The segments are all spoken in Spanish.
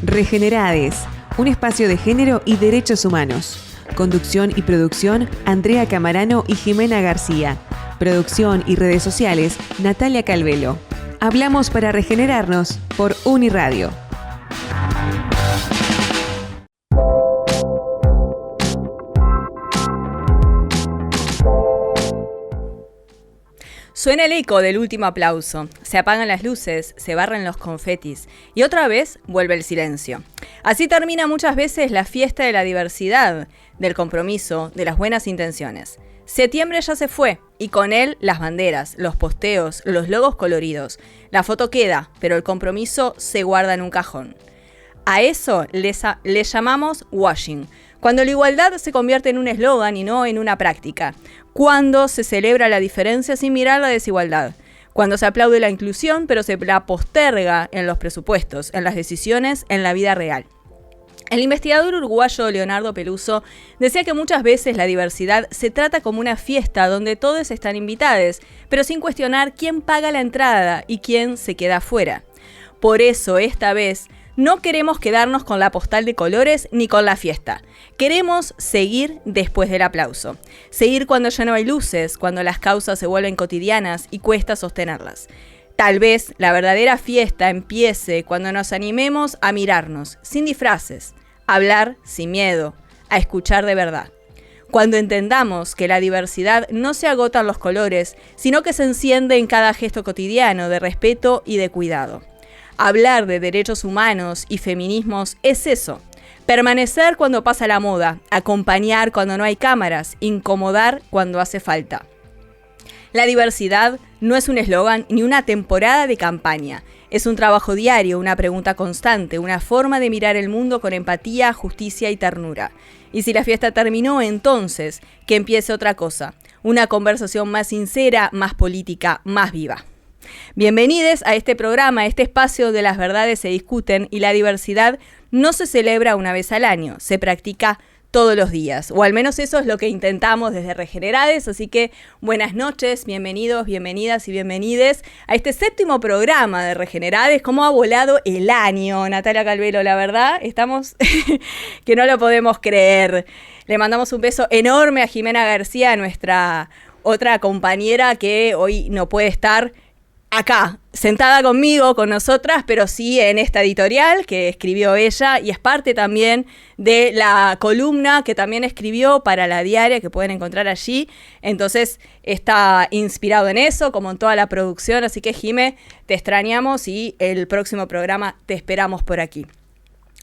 Regenerades, un espacio de género y derechos humanos. Conducción y producción, Andrea Camarano y Jimena García. Producción y redes sociales, Natalia Calvelo. Hablamos para regenerarnos por Uniradio. Suena el eco del último aplauso, se apagan las luces, se barren los confetis y otra vez vuelve el silencio. Así termina muchas veces la fiesta de la diversidad, del compromiso, de las buenas intenciones. Septiembre ya se fue y con él las banderas, los posteos, los logos coloridos. La foto queda, pero el compromiso se guarda en un cajón. A eso le llamamos washing. Cuando la igualdad se convierte en un eslogan y no en una práctica. Cuando se celebra la diferencia sin mirar la desigualdad. Cuando se aplaude la inclusión, pero se la posterga en los presupuestos, en las decisiones, en la vida real. El investigador uruguayo Leonardo Peluso decía que muchas veces la diversidad se trata como una fiesta donde todos están invitados, pero sin cuestionar quién paga la entrada y quién se queda afuera. Por eso, esta vez, no queremos quedarnos con la postal de colores ni con la fiesta. Queremos seguir después del aplauso. Seguir cuando ya no hay luces, cuando las causas se vuelven cotidianas y cuesta sostenerlas. Tal vez la verdadera fiesta empiece cuando nos animemos a mirarnos, sin disfraces, a hablar sin miedo, a escuchar de verdad. Cuando entendamos que la diversidad no se agota en los colores, sino que se enciende en cada gesto cotidiano de respeto y de cuidado. Hablar de derechos humanos y feminismos es eso. Permanecer cuando pasa la moda, acompañar cuando no hay cámaras, incomodar cuando hace falta. La diversidad no es un eslogan ni una temporada de campaña. Es un trabajo diario, una pregunta constante, una forma de mirar el mundo con empatía, justicia y ternura. Y si la fiesta terminó, entonces que empiece otra cosa. Una conversación más sincera, más política, más viva. Bienvenidos a este programa, a este espacio donde las verdades se discuten y la diversidad no se celebra una vez al año, se practica todos los días, o al menos eso es lo que intentamos desde Regenerades, así que buenas noches, bienvenidos, bienvenidas y bienvenides a este séptimo programa de Regenerades. ¿Cómo ha volado el año, Natalia Calvelo? La verdad, estamos que no lo podemos creer. Le mandamos un beso enorme a Jimena García, nuestra otra compañera que hoy no puede estar acá, sentada conmigo, con nosotras, pero sí en esta editorial que escribió ella y es parte también de la columna que también escribió para La Diaria, que pueden encontrar allí. Entonces está inspirado en eso, como en toda la producción. Así que, Jime, te extrañamos y el próximo programa te esperamos por aquí.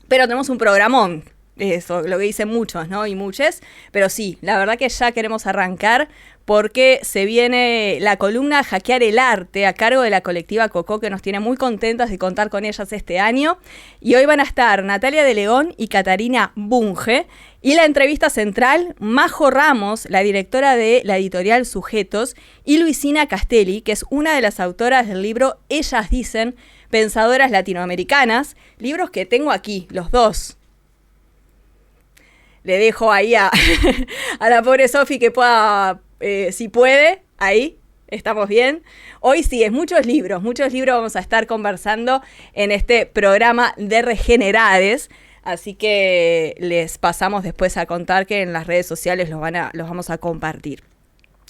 Pero tenemos un programón. Eso, lo que dicen muchos, ¿no? Y muchas, pero sí, la verdad que ya queremos arrancar porque se viene la columna Hackear el Arte a cargo de la colectiva Cocó, que nos tiene muy contentas de contar con ellas este año. Y hoy van a estar Natalia de León y Catarina Bunge. Y la entrevista central, Majo Ramos, la directora de la editorial Sujetos, y Luisina Castelli, que es una de las autoras del libro Ellas Dicen, Pensadoras Latinoamericanas, libros que tengo aquí, los dos. Le dejo ahí a la pobre Sofi que pueda, si puede, ahí, estamos bien. Hoy sí, es muchos libros vamos a estar conversando en este programa de Regenerades, así que les pasamos después a contar que en las redes sociales los vamos a compartir.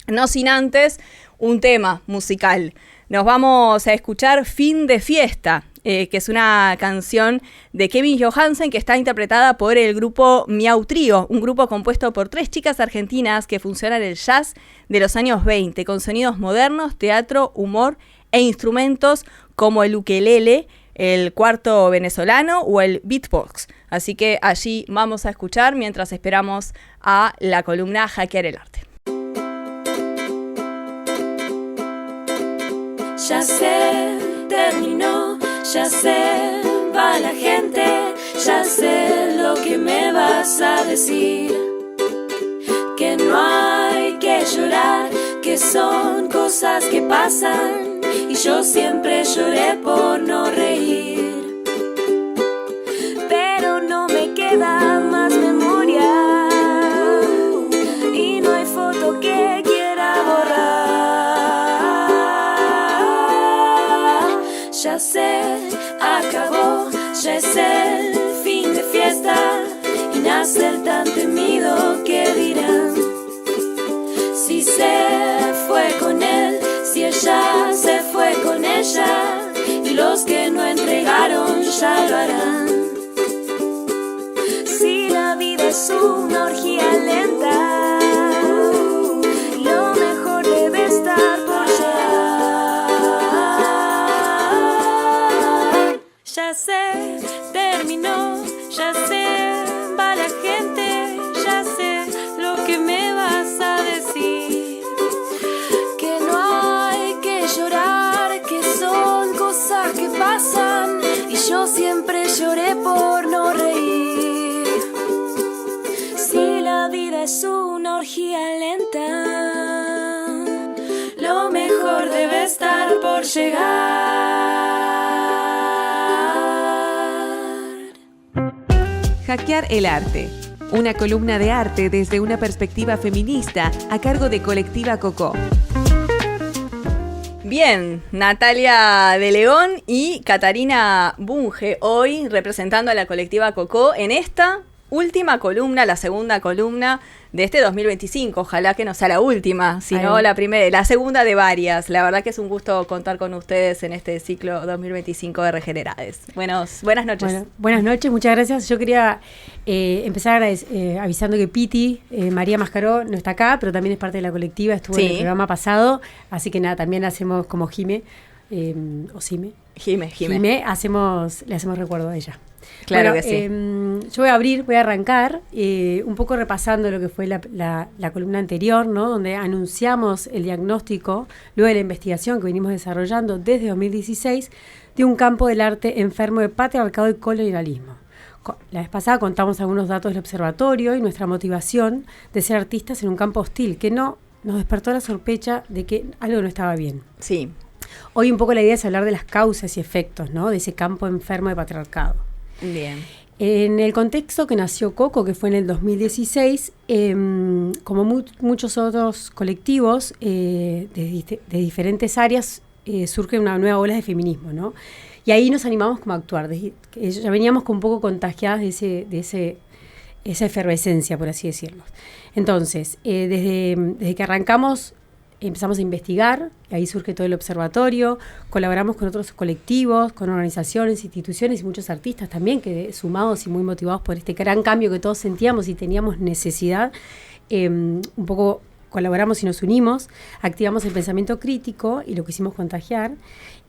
No sin antes, un tema musical. Nos vamos a escuchar Fin de Fiesta, que es una canción de Kevin Johansen que está interpretada por el grupo Miau Trío, un grupo compuesto por 3 chicas argentinas que funcionan el jazz de los años 20, con sonidos modernos, teatro, humor e instrumentos como el ukelele, el cuarto venezolano o el beatbox. Así que allí vamos a escuchar mientras esperamos a la columna Hackear el Arte. Ya se terminó, ya se va la gente, ya sé lo que me vas a decir. Que no hay que llorar, que son cosas que pasan, y yo siempre lloré por no reír. Pero no me queda más memoria, y no hay foto que quiera borrar. ya se acabó, ya es el fin de fiesta y nace el tan temido que dirán. Si se fue con él, si ella se fue con ella, y los que no entregaron ya lo harán. Si la vida es una orgía lenta, lo mejor debe estar por llegar. Ya se terminó, ya se va la gente, ya sé lo que me vas a decir. Que no hay que llorar, que son cosas que pasan, y yo siempre lloré por no reír. Si la vida es una orgía lenta, lo mejor debe estar por llegar. Hackear el arte. Una columna de arte desde una perspectiva feminista a cargo de Colectiva Cocó. Bien, Natalia de León y Catarina Bunge, hoy representando a la Colectiva Cocó en esta última columna, la segunda columna de este 2025. Ojalá que no sea la última, sino la primera, la segunda de varias. La verdad que es un gusto contar con ustedes en este ciclo 2025 de Regenerades. Buenas noches. Bueno, buenas noches, muchas gracias. Yo quería empezar avisando que Piti, María Mascaró, no está acá, pero también es parte de la colectiva, estuvo en el programa pasado, así que nada, también hacemos como Jime, o Sime. Jime, le hacemos recuerdo a ella. Claro bueno, que sí. Yo voy a arrancar un poco repasando lo que fue la columna anterior, ¿no? Donde anunciamos el diagnóstico, luego de la investigación que venimos desarrollando desde 2016, de un campo del arte enfermo de patriarcado y colonialismo. La vez pasada contamos algunos datos del observatorio y nuestra motivación de ser artistas en un campo hostil, que no nos despertó la sospecha de que algo no estaba bien. Sí. Hoy un poco la idea es hablar de las causas y efectos, ¿no? De ese campo enfermo de patriarcado. Bien. En el contexto que nació Coco, que fue en el 2016, como muchos otros colectivos de diferentes áreas, surge una nueva ola de feminismo, ¿no? Y ahí nos animamos como a actuar. Ya veníamos un poco contagiadas de esa efervescencia, por así decirlo. Entonces, desde que arrancamos, empezamos a investigar, y ahí surge todo el observatorio, colaboramos con otros colectivos, con organizaciones, instituciones y muchos artistas también, que sumados y muy motivados por este gran cambio que todos sentíamos y teníamos necesidad, un poco colaboramos y nos unimos, activamos el pensamiento crítico y lo quisimos contagiar,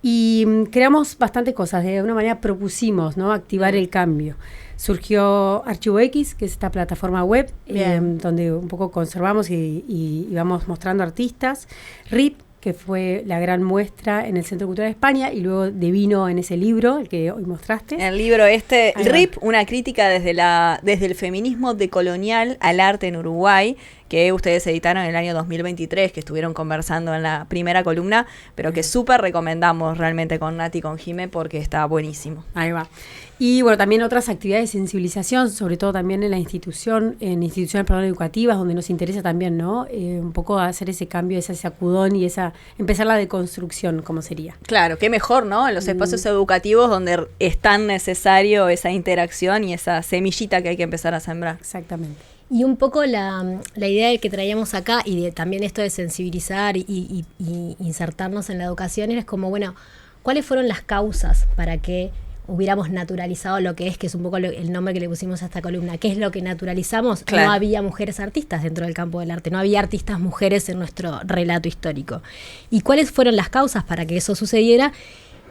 y creamos bastantes cosas. De alguna manera propusimos, ¿no?, activar el cambio. Surgió Archivo X, que es esta plataforma web, donde un poco conservamos y vamos mostrando artistas. RIP, que fue la gran muestra en el Centro Cultural de España, y luego devino en ese libro, el que hoy mostraste. El libro RIP, una crítica desde el feminismo decolonial al arte en Uruguay, que ustedes editaron en el año 2023, que estuvieron conversando en la primera columna, pero que súper recomendamos realmente con Nati y con Jime, porque está buenísimo. Ahí va. Y bueno, también otras actividades de sensibilización, sobre todo también en instituciones educativas, donde nos interesa también, ¿no? Un poco hacer ese cambio, ese sacudón y empezar la deconstrucción, como sería. Claro, qué mejor, ¿no? En los espacios educativos donde es tan necesario esa interacción y esa semillita que hay que empezar a sembrar. Exactamente. Y un poco la idea que traíamos acá, y de también esto de sensibilizar y insertarnos en la educación, es como, bueno, ¿cuáles fueron las causas para que hubiéramos naturalizado lo que es un poco el nombre que le pusimos a esta columna? ¿Qué es lo que naturalizamos? Claro. No había mujeres artistas dentro del campo del arte, no había artistas mujeres en nuestro relato histórico. ¿Y cuáles fueron las causas para que eso sucediera?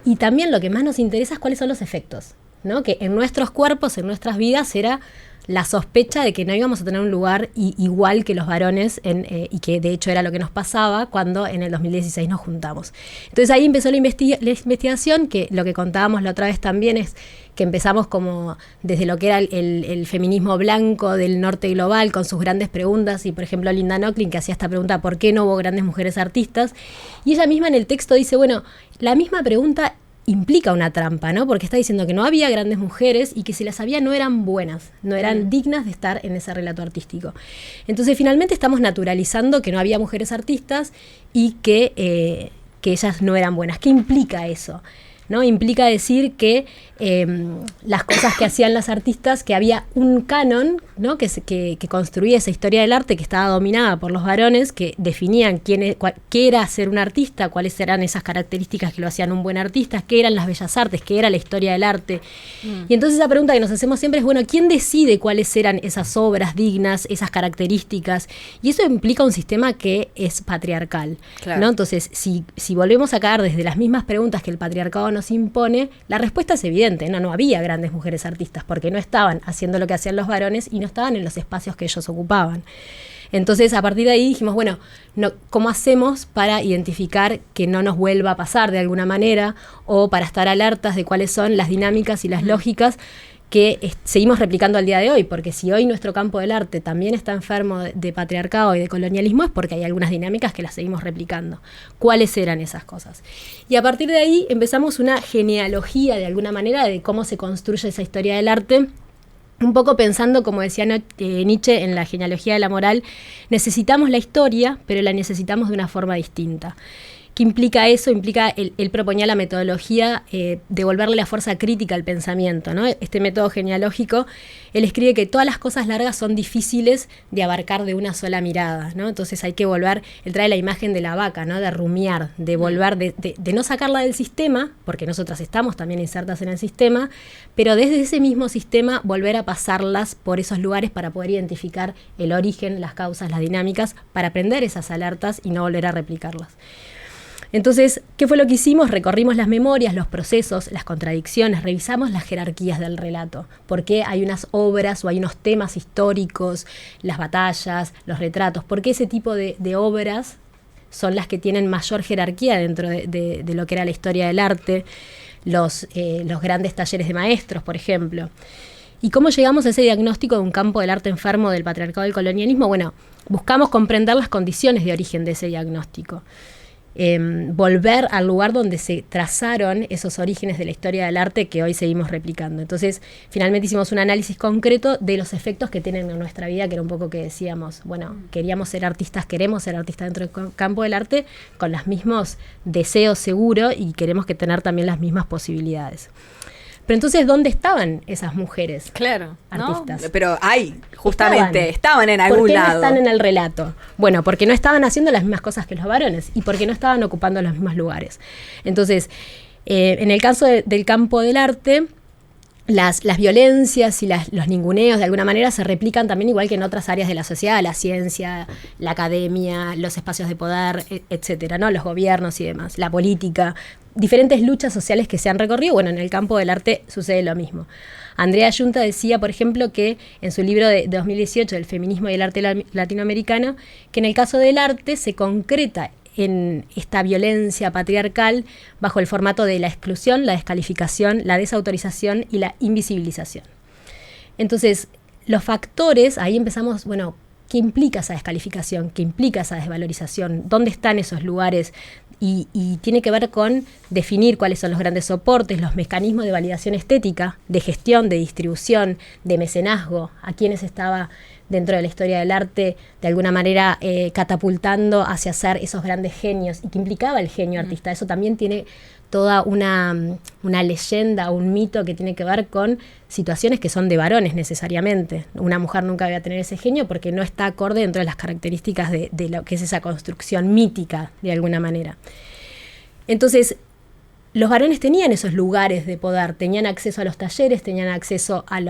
Y también lo que más nos interesa es cuáles son los efectos, ¿no? Que en nuestros cuerpos, en nuestras vidas, era la sospecha de que no íbamos a tener un lugar igual que los varones, y que de hecho era lo que nos pasaba cuando en el 2016 nos juntamos. Entonces ahí empezó la investigación, que lo que contábamos la otra vez también es que empezamos como desde lo que era el feminismo blanco del norte global, con sus grandes preguntas, y por ejemplo Linda Nochlin, que hacía esta pregunta: ¿por qué no hubo grandes mujeres artistas? Y ella misma en el texto dice, bueno, la misma pregunta implica una trampa, ¿no? Porque está diciendo que no había grandes mujeres y que si las había no eran buenas, no eran dignas de estar en ese relato artístico. Entonces finalmente estamos naturalizando que no había mujeres artistas y que ellas no eran buenas. ¿Qué implica eso? ¿no? Implica decir que las cosas que hacían las artistas, que había un canon, ¿no? que construía esa historia del arte que estaba dominada por los varones, que definían qué era ser un artista, cuáles eran esas características que lo hacían un buen artista, qué eran las bellas artes, qué era la historia del arte. Y entonces esa pregunta que nos hacemos siempre es, bueno, ¿quién decide cuáles eran esas obras dignas, esas características? Y eso implica un sistema que es patriarcal, claro, ¿no? Entonces, si volvemos a caer desde las mismas preguntas que el patriarcado nos impone, la respuesta es evidente. No había grandes mujeres artistas porque no estaban haciendo lo que hacían los varones y no estaban en los espacios que ellos ocupaban. Entonces, a partir de ahí dijimos, bueno, ¿cómo hacemos para identificar que no nos vuelva a pasar de alguna manera o para estar alertas de cuáles son las dinámicas y las lógicas que seguimos replicando al día de hoy? Porque si hoy nuestro campo del arte también está enfermo de patriarcado y de colonialismo, es porque hay algunas dinámicas que las seguimos replicando. ¿Cuáles eran esas cosas? Y a partir de ahí empezamos una genealogía, de alguna manera, de cómo se construye esa historia del arte, un poco pensando, como decía Nietzsche en la genealogía de la moral, necesitamos la historia, pero la necesitamos de una forma distinta. ¿Qué implica eso? Implica, él proponía la metodología de devolverle la fuerza crítica al pensamiento, ¿no? Este método genealógico, él escribe que todas las cosas largas son difíciles de abarcar de una sola mirada, ¿no? Entonces hay que volver, él trae la imagen de la vaca, ¿no? De rumiar, de volver, de no sacarla del sistema, porque nosotras estamos también insertas en el sistema, pero desde ese mismo sistema volver a pasarlas por esos lugares para poder identificar el origen, las causas, las dinámicas, para aprender esas alertas y no volver a replicarlas. Entonces, ¿qué fue lo que hicimos? Recorrimos las memorias, los procesos, las contradicciones, revisamos las jerarquías del relato. ¿Por qué hay unas obras o hay unos temas históricos, las batallas, los retratos? ¿Por qué ese tipo de obras son las que tienen mayor jerarquía dentro de lo que era la historia del arte? Los grandes talleres de maestros, por ejemplo. ¿Y cómo llegamos a ese diagnóstico de un campo del arte enfermo del patriarcado y del colonialismo? Bueno, buscamos comprender las condiciones de origen de ese diagnóstico. Volver al lugar donde se trazaron esos orígenes de la historia del arte que hoy seguimos replicando. Entonces, finalmente hicimos un análisis concreto de los efectos que tienen en nuestra vida, que era un poco que decíamos, bueno, queremos ser artistas dentro del campo del arte con los mismos deseos seguro y queremos que tener también las mismas posibilidades. Pero entonces, ¿dónde estaban esas mujeres? Claro, artistas? ¿no? Pero justamente, estaban en algún lado. ¿Por qué no están en el relato? Bueno, porque no estaban haciendo las mismas cosas que los varones y porque no estaban ocupando los mismos lugares. Entonces, en el caso del campo del arte, las violencias y los ninguneos de alguna manera se replican también igual que en otras áreas de la sociedad, la ciencia, la academia, los espacios de poder, etcétera, ¿no? Los gobiernos y demás, la política, diferentes luchas sociales que se han recorrido. Bueno, en el campo del arte sucede lo mismo. Andrea Ayunta decía, por ejemplo, que en su libro de 2018, El feminismo y el arte latinoamericano, que en el caso del arte se concreta en esta violencia patriarcal bajo el formato de la exclusión, la descalificación, la desautorización y la invisibilización. Entonces, los factores, ahí empezamos, bueno, ¿qué implica esa descalificación? ¿Qué implica esa desvalorización? ¿Dónde están esos lugares? Y tiene que ver con definir cuáles son los grandes soportes, los mecanismos de validación estética, de gestión, de distribución, de mecenazgo, a quienes estaba dentro de la historia del arte, de alguna manera catapultando hacia ser esos grandes genios, y que implicaba el genio artista. Eso también tiene toda una leyenda, un mito que tiene que ver con situaciones que son de varones necesariamente. Una mujer nunca va a tener ese genio porque no está acorde dentro de las características de lo que es esa construcción mítica, de alguna manera. Entonces, los varones tenían esos lugares de poder, tenían acceso a los talleres, tenían acceso a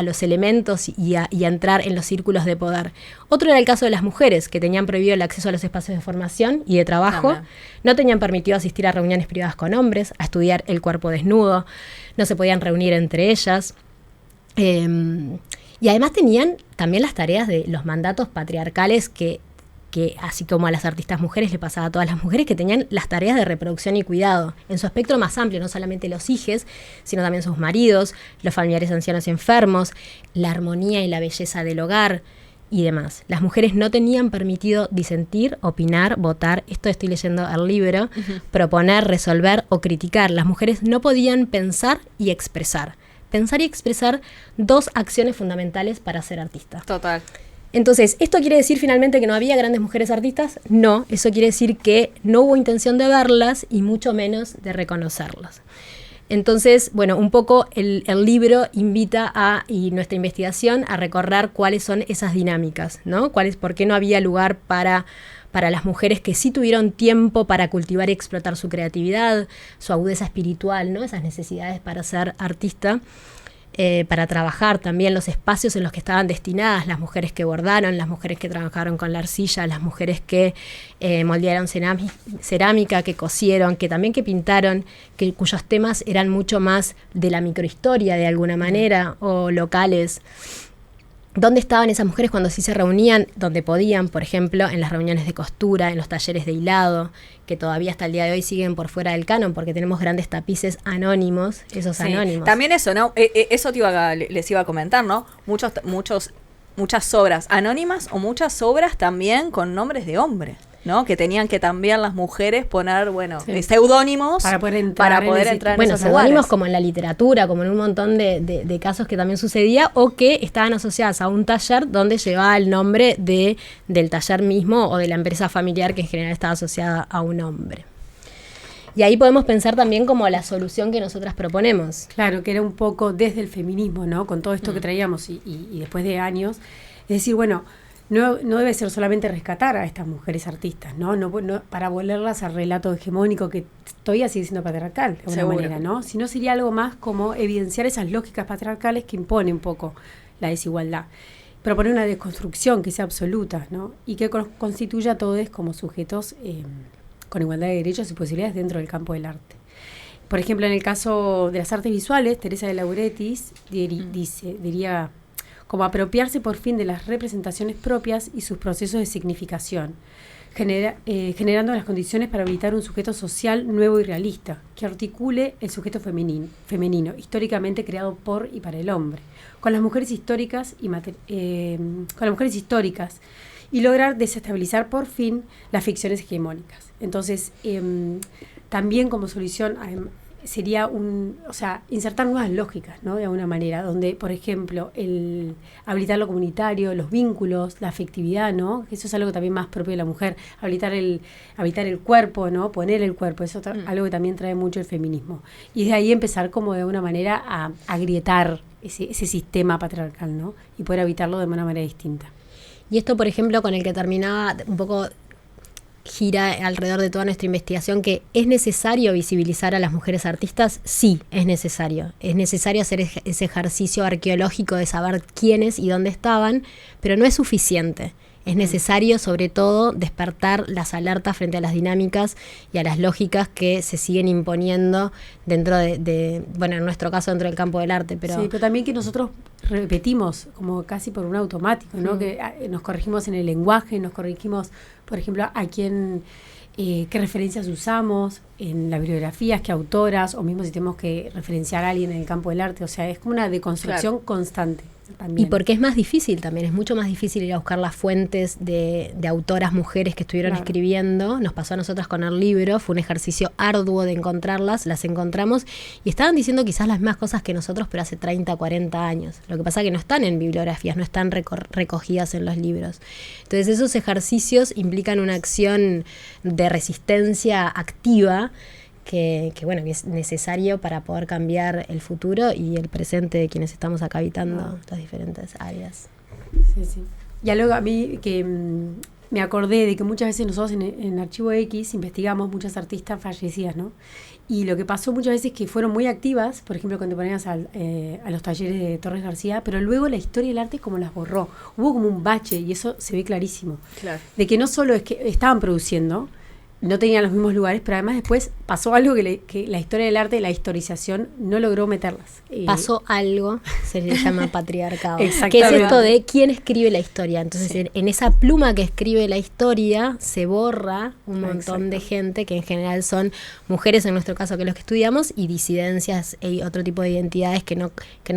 los elementos y a entrar en los círculos de poder. Otro era el caso de las mujeres, que tenían prohibido el acceso a los espacios de formación y de trabajo, no tenían permitido asistir a reuniones privadas con hombres, a estudiar el cuerpo desnudo, no se podían reunir entre ellas. Y además tenían también las tareas de los mandatos patriarcales que así como a las artistas mujeres le pasaba a todas las mujeres, que tenían las tareas de reproducción y cuidado en su espectro más amplio, no solamente los hijos, sino también sus maridos, los familiares ancianos y enfermos, la armonía y la belleza del hogar y demás. Las mujeres no tenían permitido disentir, opinar, votar, esto estoy leyendo el libro, proponer, resolver o criticar. Las mujeres no podían pensar y expresar. Pensar y expresar, dos acciones fundamentales para ser artista. Total. Entonces, ¿esto quiere decir finalmente que no había grandes mujeres artistas? No, eso quiere decir que no hubo intención de verlas y mucho menos de reconocerlas. Entonces, bueno, un poco el libro invita y nuestra investigación a recorrer cuáles son esas dinámicas, ¿no? Por qué no había lugar para las mujeres que sí tuvieron tiempo para cultivar y explotar su creatividad, su agudeza espiritual, ¿no? Esas necesidades para ser artista, para trabajar también los espacios en los que estaban destinadas, las mujeres que bordaron, las mujeres que trabajaron con la arcilla, las mujeres que moldearon cerámica, que cosieron, que también que pintaron, cuyos temas eran mucho más de la microhistoria de alguna manera, o locales. ¿Dónde estaban esas mujeres cuando sí se reunían? Donde podían, por ejemplo, en las reuniones de costura, en los talleres de hilado, que todavía hasta el día de hoy siguen por fuera del canon, porque tenemos grandes tapices anónimos, esos anónimos. También eso, ¿no? Eso les iba a comentar, ¿no? Muchas obras anónimas o muchas obras también con nombres de hombre, ¿no? Que tenían que también las mujeres poner, seudónimos para poder entrar en esos seudónimos, como en la literatura, como en un montón de casos que también sucedía, o que estaban asociadas a un taller donde llevaba el nombre del taller mismo o de la empresa familiar, que en general estaba asociada a un hombre. Y ahí podemos pensar también como la solución que nosotras proponemos. Claro, que era un poco desde el feminismo, ¿no? Con todo esto que traíamos y después de años, es decir, bueno, no debe ser solamente rescatar a estas mujeres artistas, ¿no? No para volverlas al relato hegemónico que todavía sigue siendo patriarcal, de alguna manera, ¿no? Sino sería algo más como evidenciar esas lógicas patriarcales que imponen un poco la desigualdad. Proponer una desconstrucción que sea absoluta, ¿no? Y que constituya a todos como sujetos con igualdad de derechos y posibilidades dentro del campo del arte. Por ejemplo, en el caso de las artes visuales, Teresa de Lauretis diría como apropiarse por fin de las representaciones propias y sus procesos de significación, generando las condiciones para habilitar un sujeto social nuevo y realista, que articule el sujeto femenino, históricamente creado por y para el hombre, con las mujeres históricas y lograr desestabilizar por fin las ficciones hegemónicas. Entonces, también como solución sería insertar nuevas lógicas, ¿no? De alguna manera, donde, por ejemplo, el habilitar lo comunitario, los vínculos, la afectividad, ¿no? Eso es algo también más propio de la mujer, habitar el cuerpo, ¿no? Poner el cuerpo, eso es algo que también trae mucho el feminismo. Y de ahí empezar como de alguna manera a agrietar ese sistema patriarcal, ¿no? Y poder habitarlo de una manera distinta. Y esto, por ejemplo, con el que terminaba un poco gira alrededor de toda nuestra investigación, que ¿es necesario visibilizar a las mujeres artistas? Sí, es necesario. Es necesario hacer ese ejercicio arqueológico de saber quiénes y dónde estaban, pero no es suficiente. Es necesario, sobre todo, despertar las alertas frente a las dinámicas y a las lógicas que se siguen imponiendo dentro bueno, en nuestro caso, dentro del campo del arte. Pero sí, pero también que nosotros repetimos como casi por un automático, ¿no? Que nos corregimos en el lenguaje, nos corregimos, por ejemplo, a quién, qué referencias usamos en las bibliografías, qué autoras, o mismo si tenemos que referenciar a alguien en el campo del arte. O sea, es como una deconstrucción constante. También. Y porque es más difícil también, es mucho más difícil ir a buscar las fuentes de autoras mujeres que estuvieron escribiendo. Nos pasó a nosotras con el libro, fue un ejercicio arduo de encontrarlas, las encontramos y estaban diciendo quizás las mismas cosas que nosotros, pero hace 30, 40 años. Lo que pasa es que no están en bibliografías, no están recogidas en los libros. Entonces esos ejercicios implican una acción de resistencia activa que es necesario para poder cambiar el futuro y el presente de quienes estamos acá habitando las diferentes áreas. Sí, sí. Y algo a mí que me acordé de que muchas veces nosotros en Archivo X investigamos muchas artistas fallecidas, ¿no? Y lo que pasó muchas veces es que fueron muy activas, por ejemplo, contemporáneas a los talleres de Torres García, pero luego la historia del arte como las borró. Hubo como un bache y eso se ve clarísimo. Claro. De que no solo es que estaban produciendo, no tenían los mismos lugares, pero además después pasó algo que la historia del arte, la historización, no logró meterlas. Pasó algo, se le llama patriarcado. Exactamente. Que es esto de quién escribe la historia. Entonces, en esa pluma que escribe la historia, se borra un montón de gente, que en general son mujeres, en nuestro caso, que es los que estudiamos, y disidencias y otro tipo de identidades que no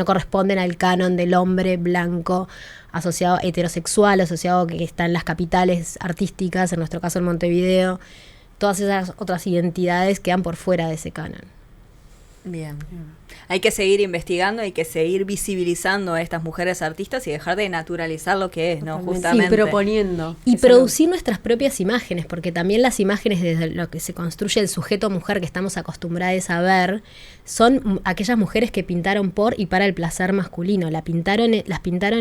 corresponden al canon del hombre blanco, asociado heterosexual, asociado que está en las capitales artísticas, en nuestro caso en Montevideo. Todas esas otras identidades quedan por fuera de ese canon. Bien. Hay que seguir investigando, hay que seguir visibilizando a estas mujeres artistas y dejar de naturalizar lo que es, ¿no? Totalmente. Justamente. Sí, proponiendo. Y Eso producir nuestras propias imágenes, porque también las imágenes desde lo que se construye el sujeto mujer que estamos acostumbrados a ver, son aquellas mujeres que pintaron por y para el placer masculino. Las pintaron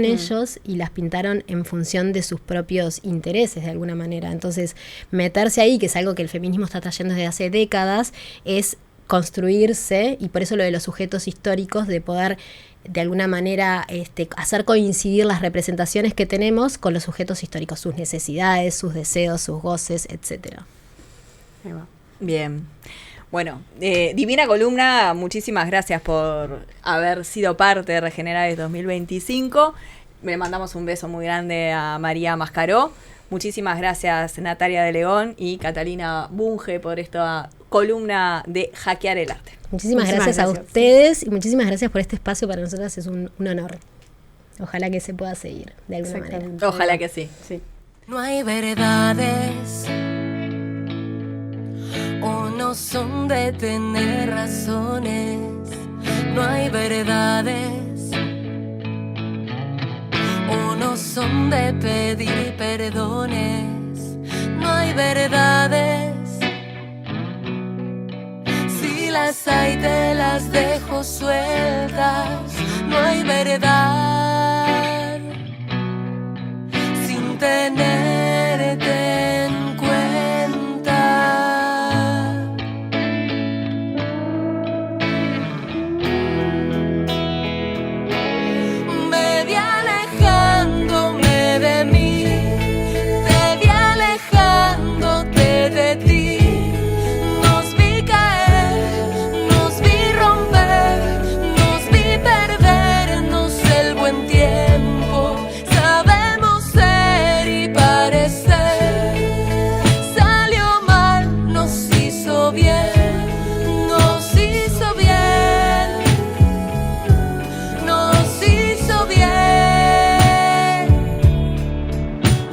ellos y las pintaron en función de sus propios intereses de alguna manera. Entonces, meterse ahí, que es algo que el feminismo está trayendo desde hace décadas, es construirse, y por eso lo de los sujetos históricos, de poder de alguna manera hacer coincidir las representaciones que tenemos con los sujetos históricos, sus necesidades, sus deseos, sus goces, etcétera. Ahí va. Bien. Bueno, divina columna, muchísimas gracias por haber sido parte de Regenerades 2025. Le mandamos un beso muy grande a María Mascaró. Muchísimas gracias Natalia de León y Catalina Bunge por esta columna de Hackear el Arte. Muchísimas gracias a ustedes y muchísimas gracias por este espacio. Para nosotras es un honor. Ojalá que se pueda seguir de alguna manera. Ojalá que sí. No hay verdades, o no son de tener razones. No hay verdades, o no son de pedir perdones. No hay verdades, si las hay te las dejo sueltas. No hay verdad sin tenerte en cuenta. Me vi alejándome de mí, te vi alejándote de ti. Nos vi caer, nos vi romper, nos vi perdernos el buen tiempo. Sabemos ser y parecer. Salió mal, nos hizo bien, nos hizo bien, nos hizo bien.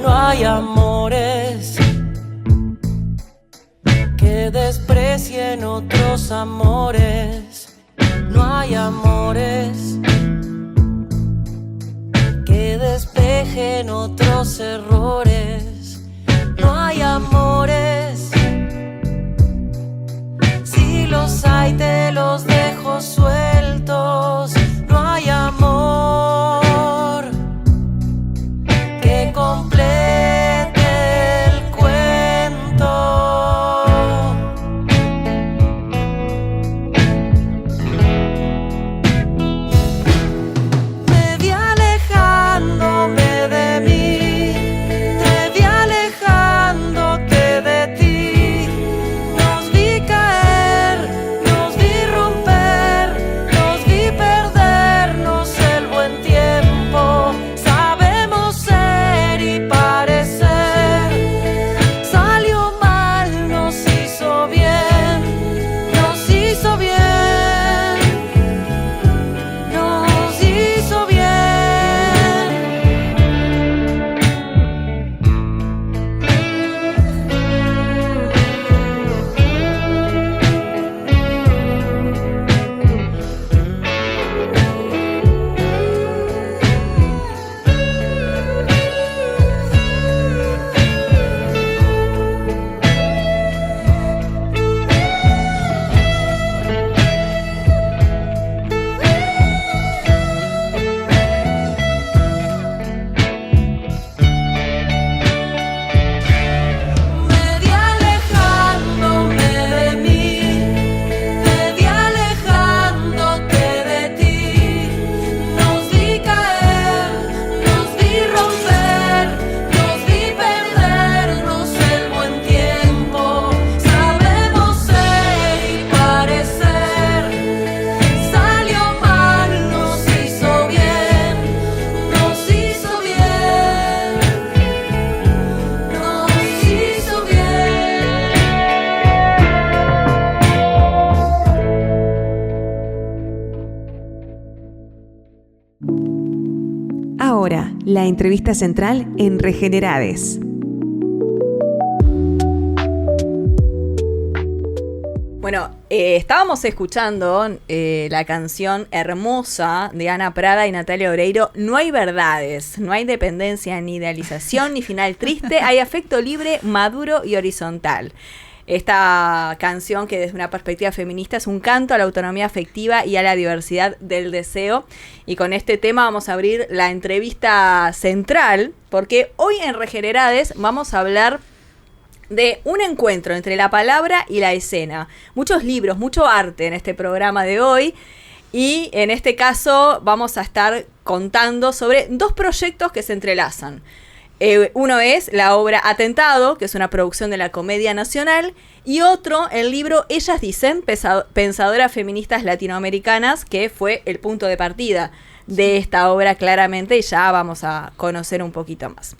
No hay amores que desprecien otros amores. No hay amores que despejen otros errores. No hay amores, si los hay te los dejo sueltos. No hay amor que complete el cuento. Me vi alejándome de mí, te vi alejándote de ti. Nos vi caer, nos vi romper, nos vi perdernos el buen tiempo. Sabemos ser y parecer. Salió mal, nos hizo bien, nos hizo bien, nos hizo bien. Me vi alejándome de mí, te vi alejándote de ti. Nos vi caer, nos vi romper, nos vi perdernos el buen tiempo. Sabemos ser y parecer. Salió mal, nos hizo bien, nos hizo bien, nos hizo bien. Ahora, la entrevista central en Regenerades. Bueno, Estábamos escuchando la canción hermosa de Ana Prada y Natalia Oreiro, No hay verdades, no hay dependencia ni idealización ni final triste, hay afecto libre, maduro y horizontal. Esta canción, que desde una perspectiva feminista es un canto a la autonomía afectiva y a la diversidad del deseo. Y con este tema vamos a abrir la entrevista central, porque hoy en Regenerades vamos a hablar de un encuentro entre la palabra y la escena. Muchos libros, mucho arte en este programa de hoy. Y en este caso vamos a estar contando sobre 2 proyectos que se entrelazan. Uno es la obra Atentado, que es una producción de la Comedia Nacional, y otro, el libro Ellas Dicen, Pensadoras Feministas Latinoamericanas, que fue el punto de partida de esta obra claramente, y ya vamos a conocer un poquito más.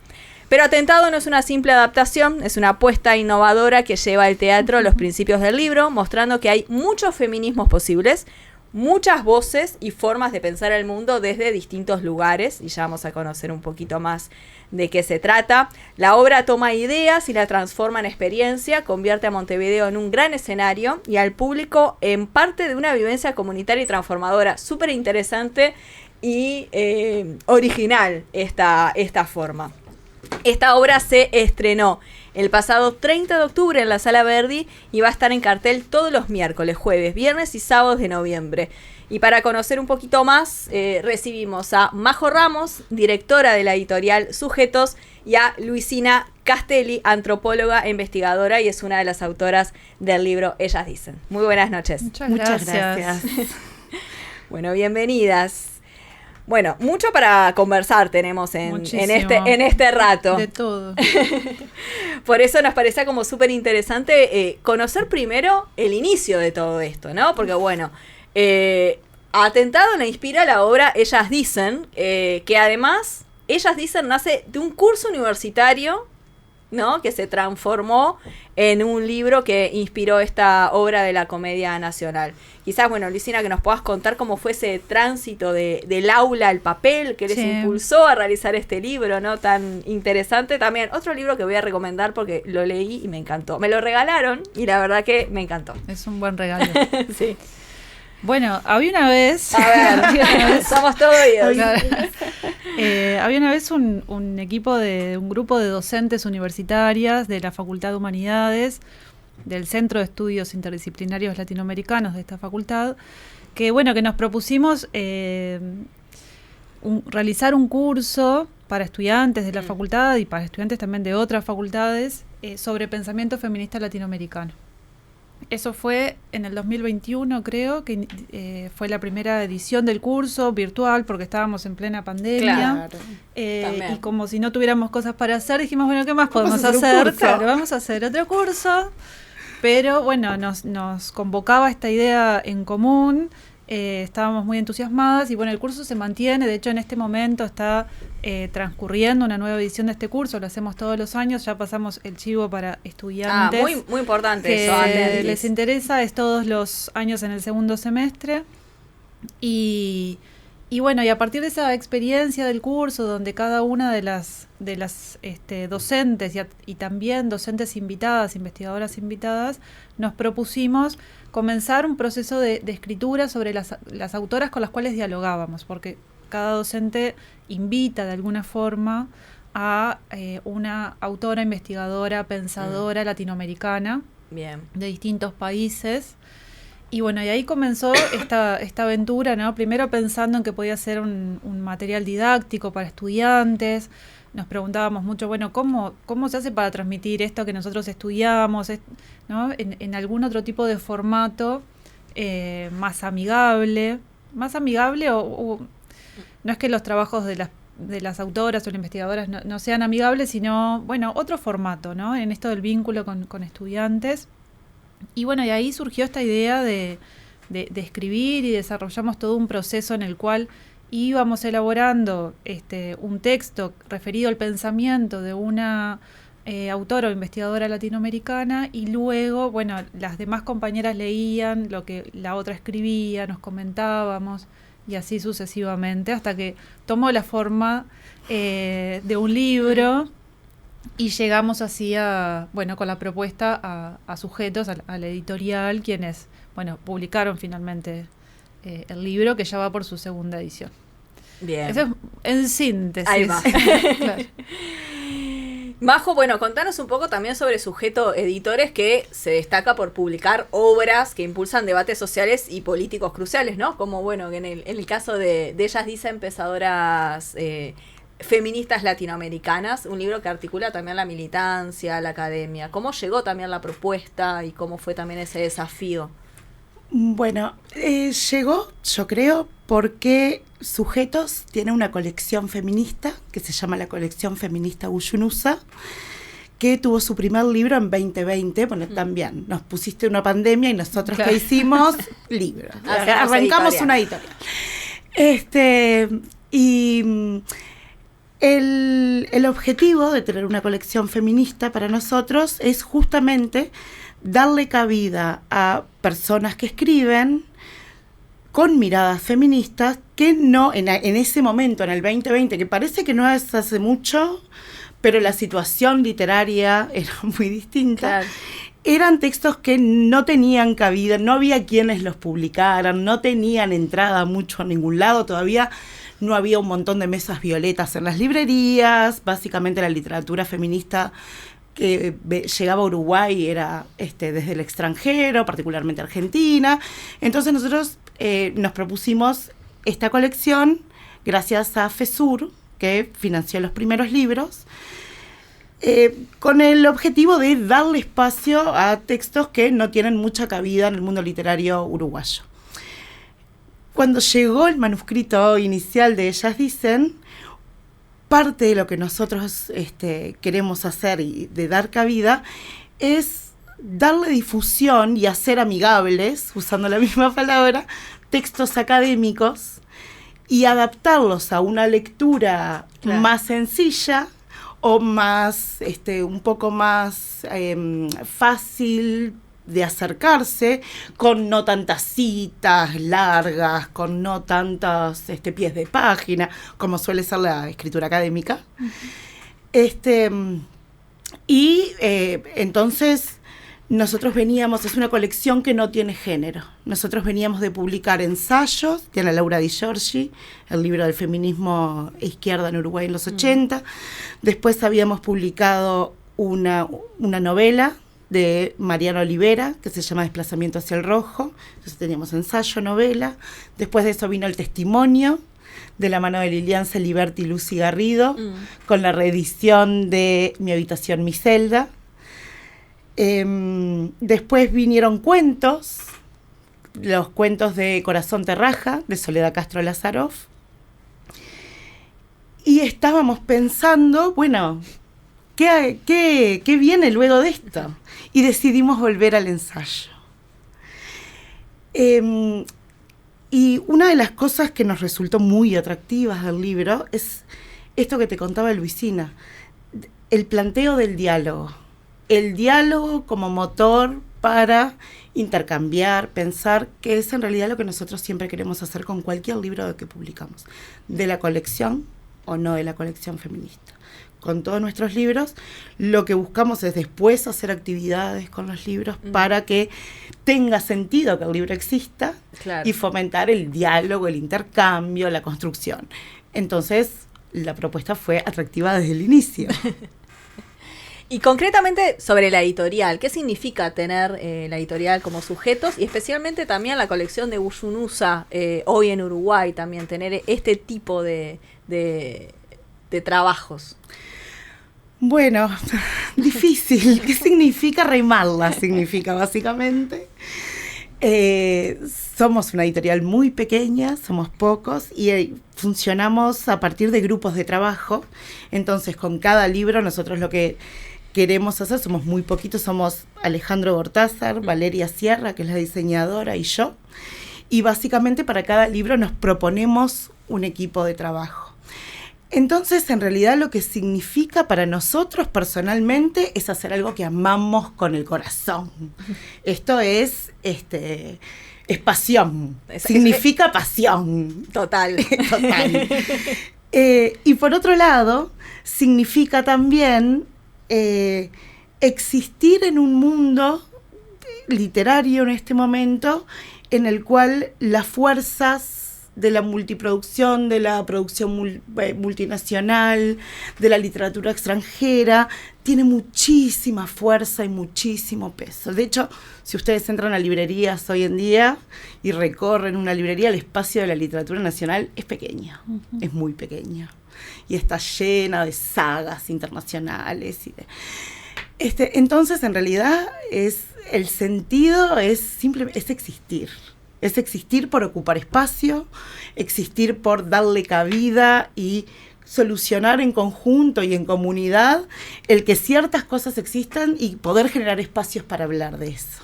Pero Atentado no es una simple adaptación, es una apuesta innovadora que lleva al teatro los principios del libro, mostrando que hay muchos feminismos posibles, muchas voces y formas de pensar el mundo desde distintos lugares, y ya vamos a conocer un poquito más de qué se trata. La obra toma ideas y la transforma en experiencia, convierte a Montevideo en un gran escenario y al público en parte de una vivencia comunitaria y transformadora. Súper interesante y original esta forma. Esta obra se estrenó el pasado 30 de octubre en la Sala Verdi y va a estar en cartel todos los miércoles, jueves, viernes y sábados de noviembre. Y para conocer un poquito más, recibimos a Majo Ramos, directora de la editorial Sujetos, y a Luisina Castelli, antropóloga e investigadora, y es una de las autoras del libro Ellas Dicen. Muy buenas noches. Muchas gracias. Bueno, bienvenidas. Bueno, mucho para conversar tenemos en este rato. De todo. Por eso nos parecía como súper interesante conocer primero el inicio de todo esto, ¿no? Porque bueno, Atentado le inspira la obra Ellas Dicen, que además, Ellas Dicen nace de un curso universitario, ¿no? Que se transformó en un libro que inspiró esta obra de la Comedia Nacional. Quizás, bueno, Luisina, que nos puedas contar cómo fue ese tránsito del aula al papel que les impulsó a realizar este libro, ¿no? Tan interesante. También otro libro que voy a recomendar porque lo leí y me encantó. Me lo regalaron y la verdad que me encantó. Es un buen regalo. Sí. Bueno, había una vez... A ver, somos todos oídos. Había una vez un equipo un grupo de docentes universitarias de la Facultad de Humanidades, del Centro de Estudios Interdisciplinarios Latinoamericanos de esta facultad, que nos propusimos realizar un curso para estudiantes de la facultad y para estudiantes también de otras facultades sobre pensamiento feminista latinoamericano. Eso fue en el 2021, creo, que fue la primera edición del curso virtual porque estábamos en plena pandemia. Claro, y como si no tuviéramos cosas para hacer, dijimos, bueno, ¿qué más podemos hacer? Claro, vamos a hacer otro curso. Pero bueno, nos convocaba esta idea en común, estábamos muy entusiasmadas y bueno, el curso se mantiene. De hecho, en este momento está transcurriendo una nueva edición de este curso, lo hacemos todos los años, ya pasamos el chivo para estudiantes. Muy, muy importante que eso. Les interesa, es todos los años en el segundo semestre. Y bueno, y a partir de esa experiencia del curso, donde cada una de las docentes y también docentes invitadas, investigadoras invitadas, nos propusimos comenzar un proceso de escritura sobre las autoras con las cuales dialogábamos, porque cada docente invita de alguna forma a una autora, investigadora, pensadora latinoamericana. Bien. De distintos países. Y bueno, y ahí comenzó esta aventura, ¿no? Primero pensando en que podía ser un material didáctico para estudiantes. Nos preguntábamos mucho, bueno, ¿cómo se hace para transmitir esto que nosotros estudiamos, ¿no? En algún otro tipo de formato más amigable o no es que los trabajos de las autoras o las investigadoras no sean amigables, sino, bueno, otro formato, ¿no? En esto del vínculo con estudiantes. Y bueno, y ahí surgió esta idea de escribir y desarrollamos todo un proceso en el cual íbamos elaborando un texto referido al pensamiento de una autora o investigadora latinoamericana y luego, bueno, las demás compañeras leían lo que la otra escribía, nos comentábamos y así sucesivamente hasta que tomó la forma de un libro Y llegamos así con la propuesta a Sujetos, a la editorial, quienes, publicaron finalmente el libro, que ya va por su segunda edición. Bien. Eso es en síntesis. Ahí va. Claro. Majo, contanos un poco también sobre Sujeto Editores, que se destaca por publicar obras que impulsan debates sociales y políticos cruciales, ¿no? Como, que en el caso de Ellas Dicen, pensadoras feministas latinoamericanas, un libro que articula también la militancia, la academia. ¿Cómo llegó también la propuesta y cómo fue también ese desafío? Bueno, llegó, yo creo, porque Sujetos tiene una colección feminista que se llama la colección feminista Uyunusa, que tuvo su primer libro en 2020. También nos pusiste una pandemia y nosotros, ¿qué hicimos? Libro. Arrancamos una editorial. El objetivo de tener una colección feminista para nosotros es justamente darle cabida a personas que escriben con miradas feministas que no, en ese momento, en el 2020, que parece que no es hace mucho, pero la situación literaria era muy distinta. Claro. Eran textos que no tenían cabida, no había quienes los publicaran, no tenían entrada mucho a ningún lado, todavía no había un montón de mesas violetas en las librerías. Básicamente la literatura feminista que llegaba a Uruguay era desde el extranjero, particularmente Argentina. Entonces nosotros nos propusimos esta colección gracias a FESUR, que financió los primeros libros, con el objetivo de darle espacio a textos que no tienen mucha cabida en el mundo literario uruguayo. Cuando llegó el manuscrito inicial de Ellas Dicen, parte de lo que nosotros queremos hacer y de dar cabida es darle difusión y hacer amigables, usando la misma palabra, textos académicos y adaptarlos a una lectura más sencilla o más, un poco más fácil de acercarse, con no tantas citas largas, con no tantos pies de página, como suele ser la escritura académica. Entonces nosotros veníamos, es una colección que no tiene género. Nosotros veníamos de publicar ensayos de Ana Laura Di Giorgi, el libro del feminismo e izquierda en Uruguay en los 80. Después habíamos publicado una novela de Mariana Olivera, que se llama Desplazamiento hacia el Rojo. Entonces teníamos ensayo, novela. Después de eso vino el testimonio, de la mano de Lilian Celiberti y Lucy Garrido, con la reedición de Mi habitación, mi celda. Después vinieron cuentos, los cuentos de Corazón te raja, de Soledad Castro Lazaroff. Y estábamos pensando, ¿qué viene luego de esto? Y decidimos volver al ensayo. Y una de las cosas que nos resultó muy atractivas del libro es esto que te contaba Luisina, el planteo del diálogo. El diálogo como motor para intercambiar, pensar, que es en realidad lo que nosotros siempre queremos hacer con cualquier libro que publicamos, de la colección o no de la colección feminista. Con todos nuestros libros, lo que buscamos es después hacer actividades con los libros para que tenga sentido que el libro exista y fomentar el diálogo, el intercambio, la construcción. Entonces, la propuesta fue atractiva desde el inicio. Y concretamente sobre la editorial, ¿qué significa tener la editorial como Sujetos? Y especialmente también la colección de Uyunusa, hoy en Uruguay, también tener este tipo de trabajos. Bueno, difícil. ¿Qué significa remarla? Significa básicamente. Somos una editorial muy pequeña, somos pocos y funcionamos a partir de grupos de trabajo. Entonces, con cada libro nosotros lo que queremos hacer, somos muy poquitos, somos Alejandro Gortázar, Valeria Sierra, que es la diseñadora, y yo. Y básicamente para cada libro nos proponemos un equipo de trabajo. Entonces, en realidad lo que significa para nosotros personalmente es hacer algo que amamos con el corazón. Esto es pasión. Significa pasión. Total. Total. Y por otro lado, significa también existir en un mundo literario en este momento en el cual las fuerzas de la multiproducción, de la producción multinacional, de la literatura extranjera, tiene muchísima fuerza y muchísimo peso. De hecho, si ustedes entran a librerías hoy en día y recorren una librería, el espacio de la literatura nacional es pequeño, es muy pequeño. Y está llena de sagas internacionales. Entonces, en realidad, el sentido es existir. Es existir por ocupar espacio, existir por darle cabida y solucionar en conjunto y en comunidad el que ciertas cosas existan y poder generar espacios para hablar de eso.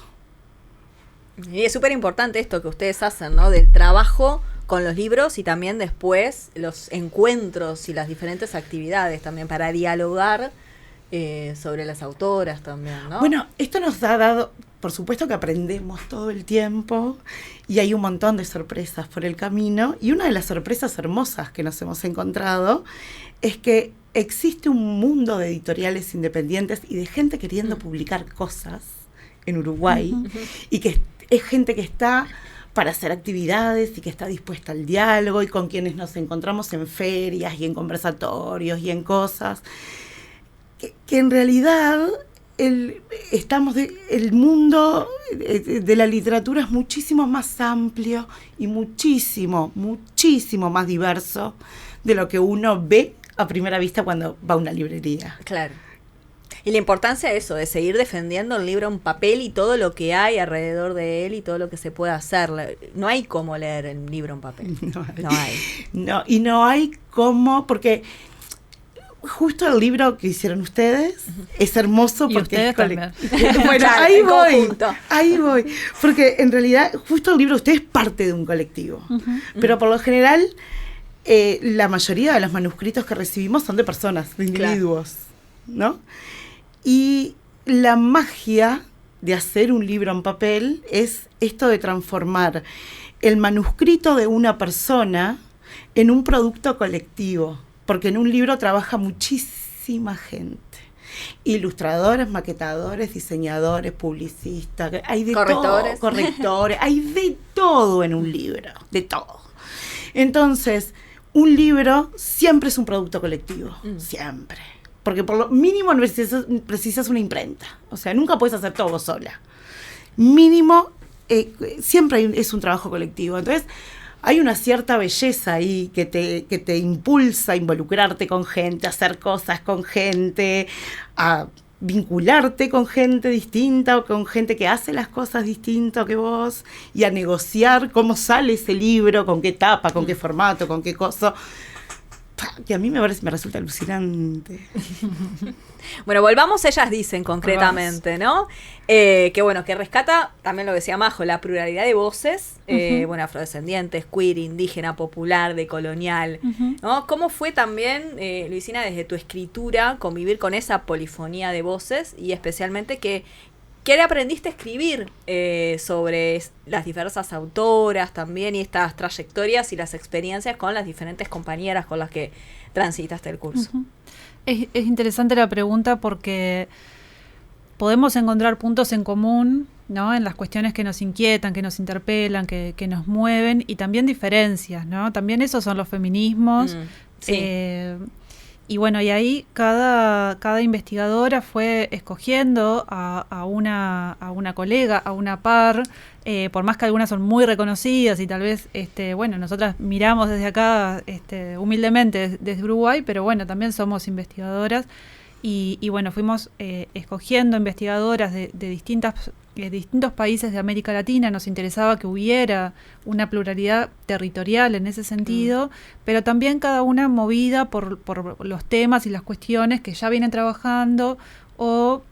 Y es súper importante esto que ustedes hacen, ¿no? Del trabajo con los libros y también después los encuentros y las diferentes actividades también para dialogar sobre las autoras también, ¿no? Bueno, esto nos ha dado, por supuesto que aprendemos todo el tiempo y hay un montón de sorpresas por el camino, y una de las sorpresas hermosas que nos hemos encontrado es que existe un mundo de editoriales independientes y de gente queriendo publicar cosas en Uruguay, y que es gente que está para hacer actividades y que está dispuesta al diálogo, y con quienes nos encontramos en ferias y en conversatorios y en cosas que en realidad el mundo de la literatura es muchísimo más amplio y muchísimo más diverso de lo que uno ve a primera vista cuando va a una librería. Claro. Y la importancia de eso, de seguir defendiendo el libro en papel y todo lo que hay alrededor de él y todo lo que se puede hacer. No hay cómo leer el libro en papel. No hay. No, y no hay cómo, porque justo el libro que hicieron ustedes es hermoso porque es también. Bueno, claro, ahí voy. Porque en realidad, justo el libro de ustedes es parte de un colectivo. Pero por lo general, la mayoría de los manuscritos que recibimos son de personas, de individuos, ¿no? Y la magia de hacer un libro en papel es esto de transformar el manuscrito de una persona en un producto colectivo. Porque en un libro trabaja muchísima gente. Ilustradores, maquetadores, diseñadores, publicistas, hay de todo, correctores, hay de todo en un libro, de todo. Entonces, un libro siempre es un producto colectivo, siempre. Porque por lo mínimo precisas una imprenta. O sea, nunca puedes hacer todo vos sola. Mínimo, siempre es un trabajo colectivo. Entonces, hay una cierta belleza ahí que te impulsa a involucrarte con gente, a hacer cosas con gente, a vincularte con gente distinta o con gente que hace las cosas distinto que vos, y a negociar cómo sale ese libro, con qué tapa, con qué formato, con qué cosa. Que a mí me resulta alucinante. Bueno, volvamos, ellas dicen concretamente, ¿no? Que bueno, que rescata también lo que decía Majo, la pluralidad de voces, bueno, afrodescendientes, queer, indígena, popular, decolonial, ¿no? ¿Cómo fue también, Luisina, desde tu escritura, convivir con esa polifonía de voces y especialmente ¿qué le aprendiste a escribir sobre las diversas autoras también y estas trayectorias y las experiencias con las diferentes compañeras con las que transitaste el curso? Es interesante la pregunta porque podemos encontrar puntos en común, ¿no? En las cuestiones que nos inquietan, que nos interpelan, que nos mueven, y también diferencias, ¿no? También esos son los feminismos. Sí. Y bueno, y ahí cada investigadora fue escogiendo a una colega, a una par, por más que algunas son muy reconocidas y tal vez, bueno, nosotras miramos desde acá humildemente desde Uruguay, pero bueno, también somos investigadoras y bueno, fuimos escogiendo investigadoras de distintos países de América Latina. Nos interesaba que hubiera una pluralidad territorial en ese sentido, pero también cada una movida por los temas y las cuestiones que ya vienen trabajando o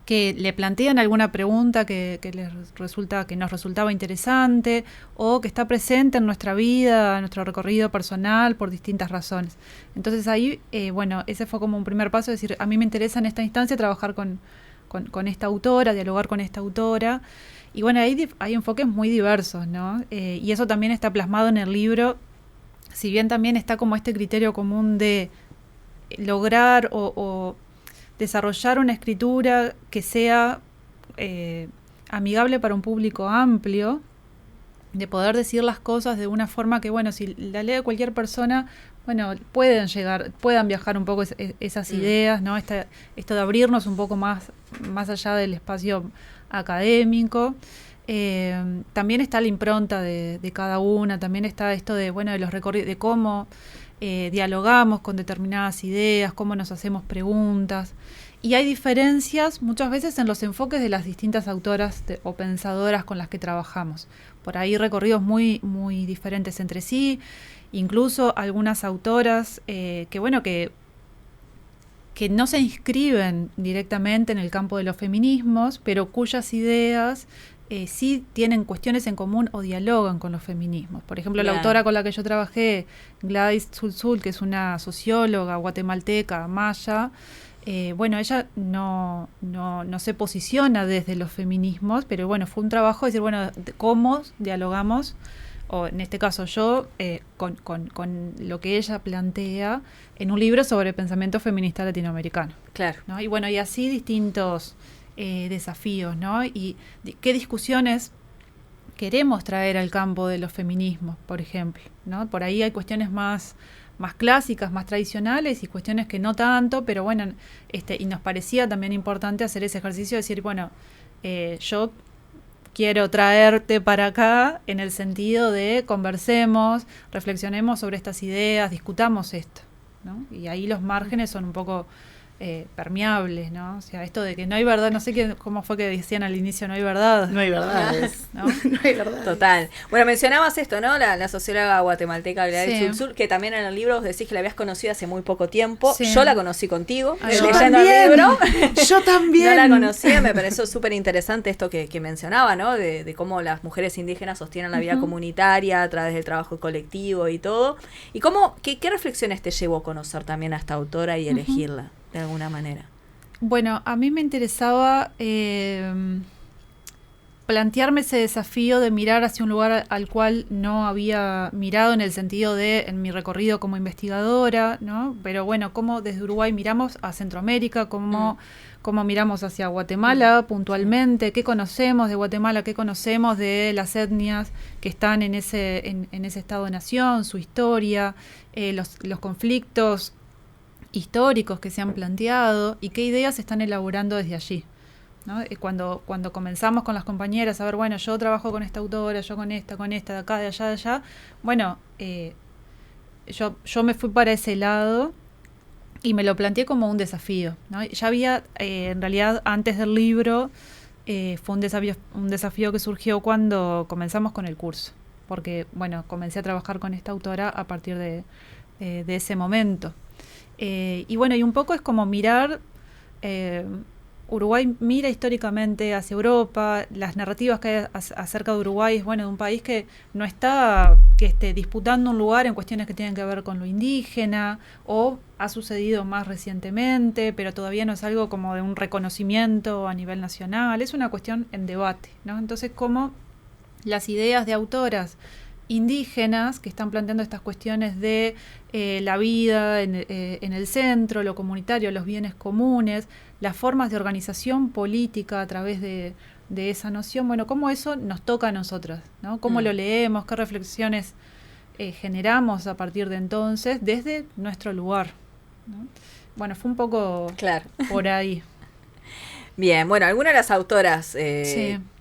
que le plantean alguna pregunta que nos resultaba interesante o que está presente en nuestra vida, en nuestro recorrido personal por distintas razones. Entonces ahí, bueno, ese fue como un primer paso, es decir, a mí me interesa en esta instancia trabajar con esta autora, dialogar con esta autora. Y bueno, ahí hay enfoques muy diversos, ¿no? Y eso también está plasmado en el libro, si bien también está como este criterio común de lograr o desarrollar una escritura que sea amigable para un público amplio, de poder decir las cosas de una forma que, bueno, si la lee cualquier persona, bueno, puedan viajar un poco esas ideas, ¿no? Esto de abrirnos un poco más allá del espacio académico. También está la impronta de cada una, también está esto de, bueno, de los recorridos, de cómo dialogamos con determinadas ideas, cómo nos hacemos preguntas. Y hay diferencias muchas veces en los enfoques de las distintas autoras o pensadoras con las que trabajamos. Por ahí recorridos muy, muy diferentes entre sí, incluso algunas autoras que no se inscriben directamente en el campo de los feminismos, pero cuyas ideas sí tienen cuestiones en común o dialogan con los feminismos. Por ejemplo, la autora con la que yo trabajé, Gladys Tzultzul, que es una socióloga guatemalteca, maya, ella no se posiciona desde los feminismos, pero bueno, fue un trabajo de decir, bueno, cómo dialogamos, o en este caso yo, con lo que ella plantea en un libro sobre pensamiento feminista latinoamericano. Claro. ¿No? Y bueno, y así distintos desafíos, ¿no? Y qué discusiones queremos traer al campo de los feminismos, por ejemplo, ¿no? Por ahí hay cuestiones más clásicas, más tradicionales y cuestiones que no tanto, pero bueno, y nos parecía también importante hacer ese ejercicio de decir, bueno, yo quiero traerte para acá en el sentido de conversemos, reflexionemos sobre estas ideas, discutamos esto, ¿no? Y ahí los márgenes son un poco permeables, ¿no? O sea, esto de que no hay verdad, no sé cómo fue que decían al inicio, no hay verdad. No hay verdades. ¿No? No hay verdades. Total. Bueno, mencionabas esto, ¿no? La socióloga guatemalteca Gladys Tzultzul, que también en el libro vos decís que la habías conocido hace muy poco tiempo. Sí. Yo la conocí contigo, Yo leyendo el libro. Yo también. No la conocía, me pareció súper interesante esto que mencionaba, ¿no? De cómo las mujeres indígenas sostienen la vida comunitaria a través del trabajo colectivo y todo. Y qué reflexiones te llevó a conocer también a esta autora y elegirla de alguna manera. Bueno, a mí me interesaba plantearme ese desafío de mirar hacia un lugar al cual no había mirado en el sentido de, en mi recorrido como investigadora, ¿no? Pero bueno, cómo desde Uruguay miramos a Centroamérica, cómo miramos hacia Guatemala puntualmente, qué conocemos de Guatemala, qué conocemos de las etnias que están en ese estado de nación, su historia, los conflictos históricos que se han planteado y qué ideas se están elaborando desde allí, ¿no? Cuando comenzamos con las compañeras a ver, bueno, yo trabajo con esta autora, yo con esta, de acá, de allá, bueno, yo me fui para ese lado y me lo planteé como un desafío, ¿no? Ya había, en realidad, antes del libro, fue un desafío que surgió cuando comenzamos con el curso, porque, bueno, comencé a trabajar con esta autora a partir de ese momento. Y bueno, y un poco es como mirar, Uruguay mira históricamente hacia Europa, las narrativas que hay acerca de Uruguay es, bueno, de un país que no está disputando un lugar en cuestiones que tienen que ver con lo indígena, o ha sucedido más recientemente, pero todavía no es algo como de un reconocimiento a nivel nacional, es una cuestión en debate, ¿no? Entonces, como las ideas de autoras indígenas que están planteando estas cuestiones de la vida en el centro, lo comunitario, los bienes comunes, las formas de organización política a través de esa noción, bueno, cómo eso nos toca a nosotras, ¿no? Cómo lo leemos, qué reflexiones generamos a partir de entonces desde nuestro lugar, ¿no? Bueno, fue un poco por ahí. Bien, bueno, algunas de las autoras,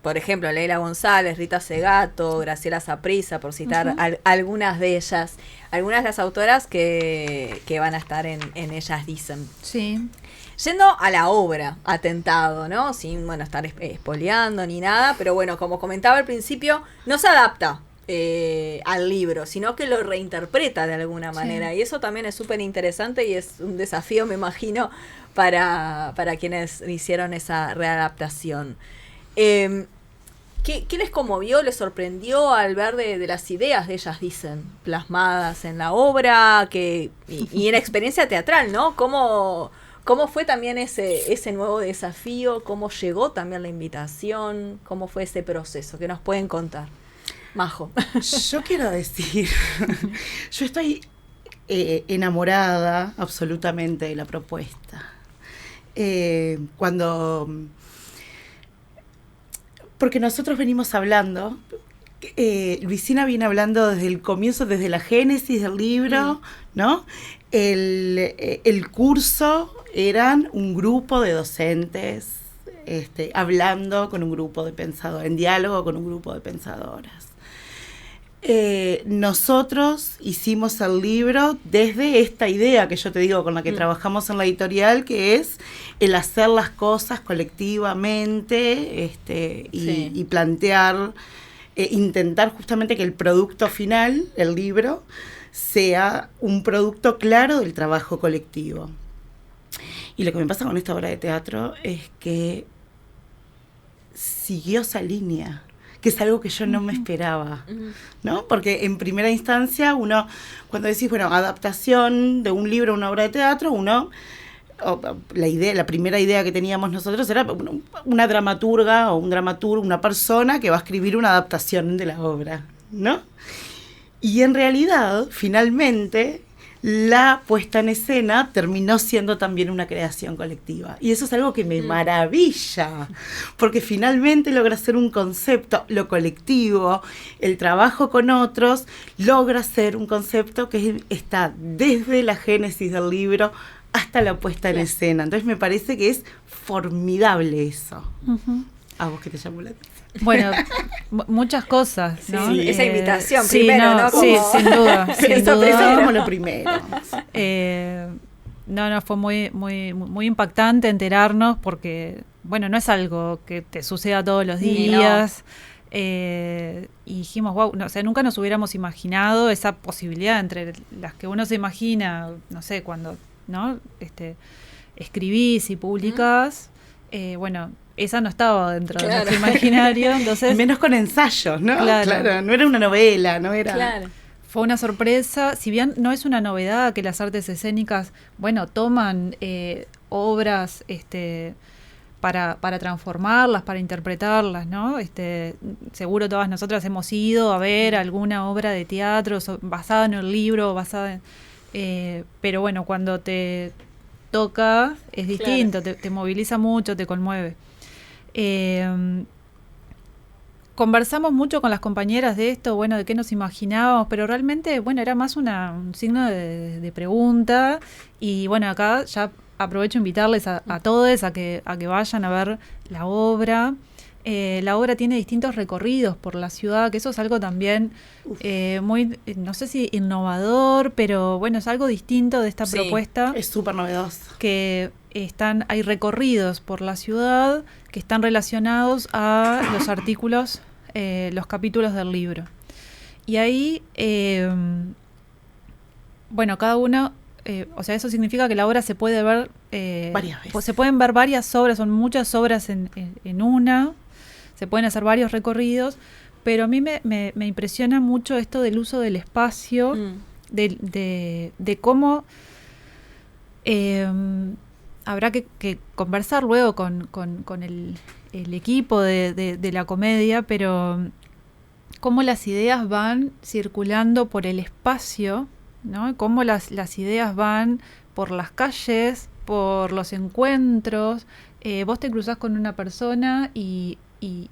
por ejemplo, Leila González, Rita Segato, Graciela Saprissa, por citar algunas de ellas, algunas de las autoras que van a estar en Ellas Dicen. Sí. Yendo a la obra, Atentado, ¿no? Sin, bueno, estar espoleando ni nada, pero bueno, como comentaba al principio, no se adapta al libro, sino que lo reinterpreta de alguna manera. Y eso también es súper interesante y es un desafío, me imagino, para quienes hicieron esa readaptación. ¿Qué les conmovió, les sorprendió al ver de las ideas de Ellas Dicen plasmadas en la obra y en la experiencia teatral, ¿no? ¿Cómo fue también ese nuevo desafío? ¿Cómo llegó también la invitación? ¿Cómo fue ese proceso? ¿Qué nos pueden contar? Majo. Yo quiero decir, yo estoy enamorada absolutamente de la propuesta. porque nosotros venimos hablando, Luisina viene hablando desde el comienzo, desde la génesis del libro, ¿no? El curso eran un grupo de docentes hablando con un grupo de pensadores, en diálogo con un grupo de pensadoras. Nosotros hicimos el libro desde esta idea que yo te digo, con la que trabajamos en la editorial, que es el hacer las cosas colectivamente y plantear, intentar justamente que el producto final, el libro, sea un producto claro del trabajo colectivo. Y lo que me pasa con esta obra de teatro es que siguió esa línea, que es algo que yo no me esperaba, ¿no? Porque en primera instancia uno, cuando decís, bueno, adaptación de un libro a una obra de teatro, la primera idea que teníamos nosotros era una dramaturga o un dramaturgo, una persona que va a escribir una adaptación de la obra, ¿no? Y en realidad, finalmente, la puesta en escena terminó siendo también una creación colectiva. Y eso es algo que me maravilla, porque finalmente logra ser un concepto, lo colectivo, el trabajo con otros, logra ser un concepto que está desde la génesis del libro hasta la puesta en escena. Entonces me parece que es formidable eso. ¿A vos qué te llamó la atención? Bueno, muchas cosas, ¿no? Sí, esa invitación primero, ¿no? Sí, sin duda. Eso es como lo primero. Fue muy impactante enterarnos porque, bueno, no es algo que te suceda todos los días. Y dijimos, wow, nunca nos hubiéramos imaginado esa posibilidad entre las que uno se imagina, no sé, cuando, ¿no? Escribís y publicás, esa no estaba dentro de nuestro imaginario, entonces... Menos con ensayos, ¿no? Claro, no era una novela, no era... Claro. Fue una sorpresa, si bien no es una novedad que las artes escénicas, toman obras para transformarlas, para interpretarlas, ¿no? Seguro todas nosotras hemos ido a ver alguna obra de teatro basada en el libro, pero bueno, cuando te toca es distinto, te moviliza mucho, te conmueve. Conversamos mucho con las compañeras de esto, de qué nos imaginábamos, pero realmente, era más un signo de pregunta. Y acá ya aprovecho a invitarles a todos a que vayan a ver la obra. La obra tiene distintos recorridos por la ciudad, que eso es algo también muy, no sé si innovador, pero es algo distinto de esta propuesta. Es súper novedoso. Que hay recorridos por la ciudad que están relacionados a los artículos, los capítulos del libro. Y ahí, cada uno, eso significa que la obra se puede ver varias veces. Se pueden ver varias obras, son muchas obras en una, se pueden hacer varios recorridos, pero a mí me impresiona mucho esto del uso del espacio, de cómo habrá que conversar luego con el equipo de la comedia, pero cómo las ideas van circulando por el espacio, ¿no? Cómo las ideas van por las calles, por los encuentros. Vos te cruzás con una persona y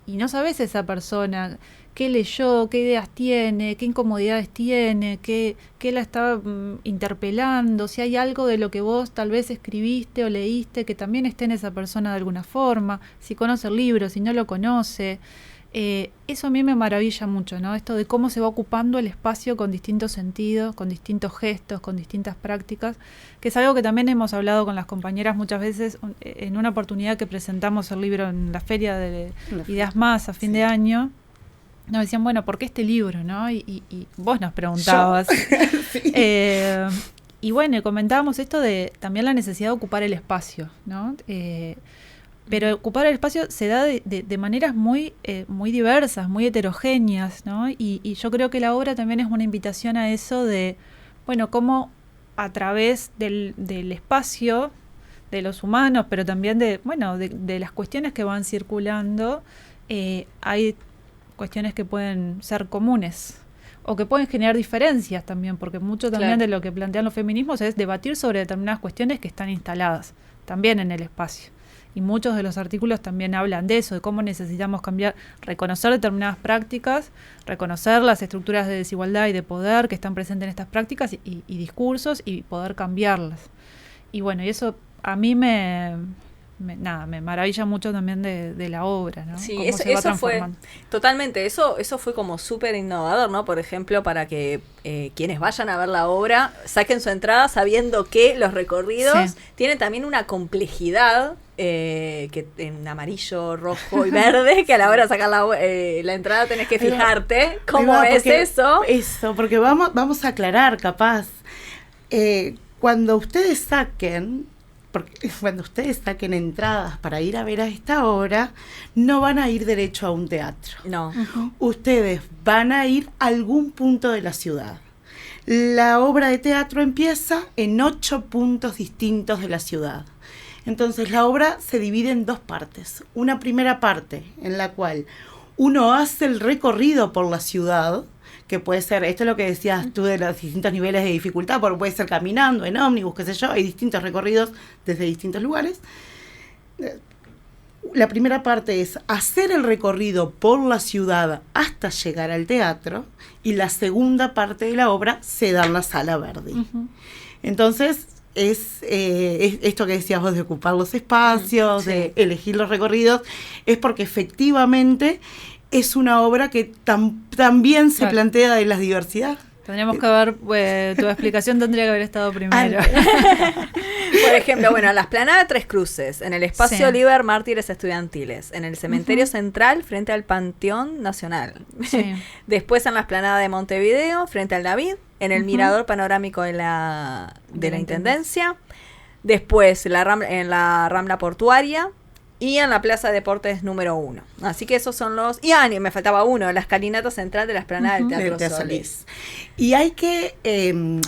no sabés esa persona qué leyó, qué ideas tiene, qué incomodidades tiene, qué la está interpelando, si hay algo de lo que vos tal vez escribiste o leíste que también esté en esa persona de alguna forma, si conoce el libro, si no lo conoce. Eso a mí me maravilla mucho, ¿no? Esto de cómo se va ocupando el espacio con distintos sentidos, con distintos gestos, con distintas prácticas, que es algo que también hemos hablado con las compañeras muchas veces en una oportunidad que presentamos el libro en la Feria de Ideas Más a fin de año. Nos decían, ¿por qué este libro, no? Y vos nos preguntabas. Y comentábamos esto de también la necesidad de ocupar el espacio, ¿no? Pero ocupar el espacio se da de maneras muy diversas, muy heterogéneas, ¿no? Y yo creo que la obra también es una invitación a eso de, cómo a través del espacio, de los humanos, pero también de las cuestiones que van circulando, hay cuestiones que pueden ser comunes o que pueden generar diferencias también, porque mucho también de lo que plantean los feminismos es debatir sobre determinadas cuestiones que están instaladas, también en el espacio. Y muchos de los artículos también hablan de eso, de cómo necesitamos cambiar, reconocer determinadas prácticas, reconocer las estructuras de desigualdad y de poder que están presentes en estas prácticas y discursos, y poder cambiarlas. Y bueno, y eso a mí me maravilla mucho también de la obra, ¿no? Sí, Cómo se va eso fue transformando. totalmente, eso fue como súper innovador, ¿no? Por ejemplo, para que quienes vayan a ver la obra saquen su entrada sabiendo que los recorridos tienen también una complejidad que en amarillo, rojo y verde, que a la hora de sacar la entrada tenés que fijarte cómo es eso. Eso, porque vamos a aclarar, capaz. Cuando ustedes saquen entradas para ir a ver a esta obra, no van a ir derecho a un teatro. No. Ustedes van a ir a algún punto de la ciudad. La obra de teatro empieza en 8 puntos distintos de la ciudad. Entonces la obra se divide en 2 partes. Una primera parte en la cual uno hace el recorrido por la ciudad, que puede ser, esto es lo que decías tú de los distintos niveles de dificultad, porque puede ser caminando, en ómnibus, qué sé yo, hay distintos recorridos desde distintos lugares. La primera parte es hacer el recorrido por la ciudad hasta llegar al teatro, y la segunda parte de la obra se da en la Sala Verdi. Entonces, es esto que decías vos de ocupar los espacios, de elegir los recorridos, es porque efectivamente es una obra que también se plantea de la diversidad. Tendríamos que ver, tu explicación tendría que haber estado primero. Por ejemplo, bueno, la explanada Tres Cruces, en el espacio Liber Mártires Estudiantiles, en el cementerio central frente al Panteón Nacional. Sí. Después en la explanada de Montevideo, frente al David, en el mirador panorámico de la Intendencia. Después en la Rambla Portuaria. Y en la Plaza de Deportes número 1. Así que esos son los... Y me faltaba uno, la escalinata central de la explanada del Teatro Solís. Y hay que...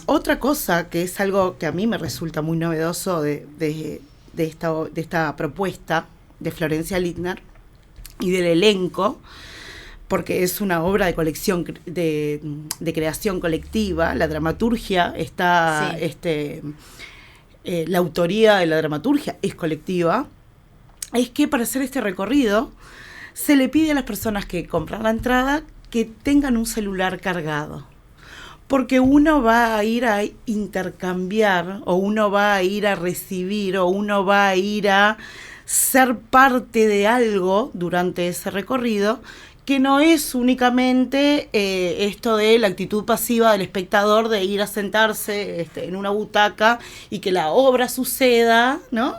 otra cosa que es algo que a mí me resulta muy novedoso de esta propuesta de Florencia Littner y del elenco, porque es una obra de colección, de creación colectiva. La dramaturgia está... la autoría de la dramaturgia es colectiva. Es que para hacer este recorrido se le pide a las personas que compran la entrada que tengan un celular cargado, porque uno va a ir a intercambiar, o uno va a ir a recibir, o uno va a ir a ser parte de algo durante ese recorrido, que no es únicamente esto de la actitud pasiva del espectador de ir a sentarse en una butaca y que la obra suceda, ¿no?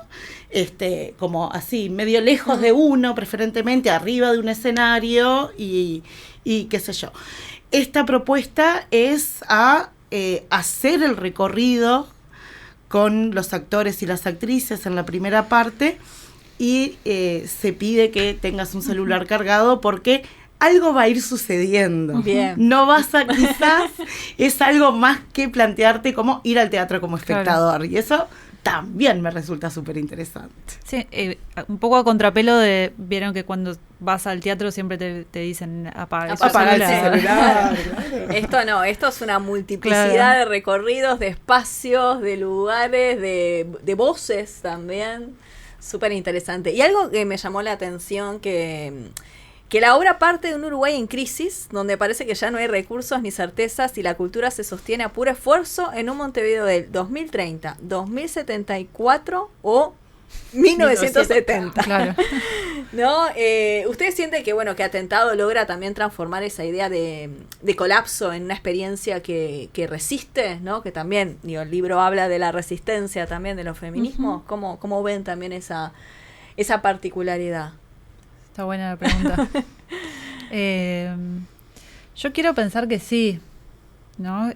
Como así, medio lejos de uno, preferentemente arriba de un escenario y qué sé yo. Esta propuesta es a hacer el recorrido con los actores y las actrices en la primera parte, y se pide que tengas un celular cargado porque algo va a ir sucediendo. Bien. No vas a, quizás, es algo más que plantearte como ir al teatro como espectador. Claro. Y eso también me resulta súper interesante. Sí, un poco a contrapelo de, vieron que cuando vas al teatro siempre te dicen apaga el celular. Claro. Esto es una multiplicidad de recorridos, de espacios, de lugares, de voces también. Súper interesante. Y algo que me llamó la atención, que la obra parte de un Uruguay en crisis, donde parece que ya no hay recursos ni certezas y la cultura se sostiene a puro esfuerzo en un Montevideo del 2030, 2074 o 1970. Claro. ¿No? ¿Ustedes sienten que Atentado logra también transformar esa idea de colapso en una experiencia que resiste, ¿no? Que también, el libro habla de la resistencia también de los feminismos. ¿Cómo ven también esa particularidad? Está buena la pregunta. Yo quiero pensar que sí, ¿no?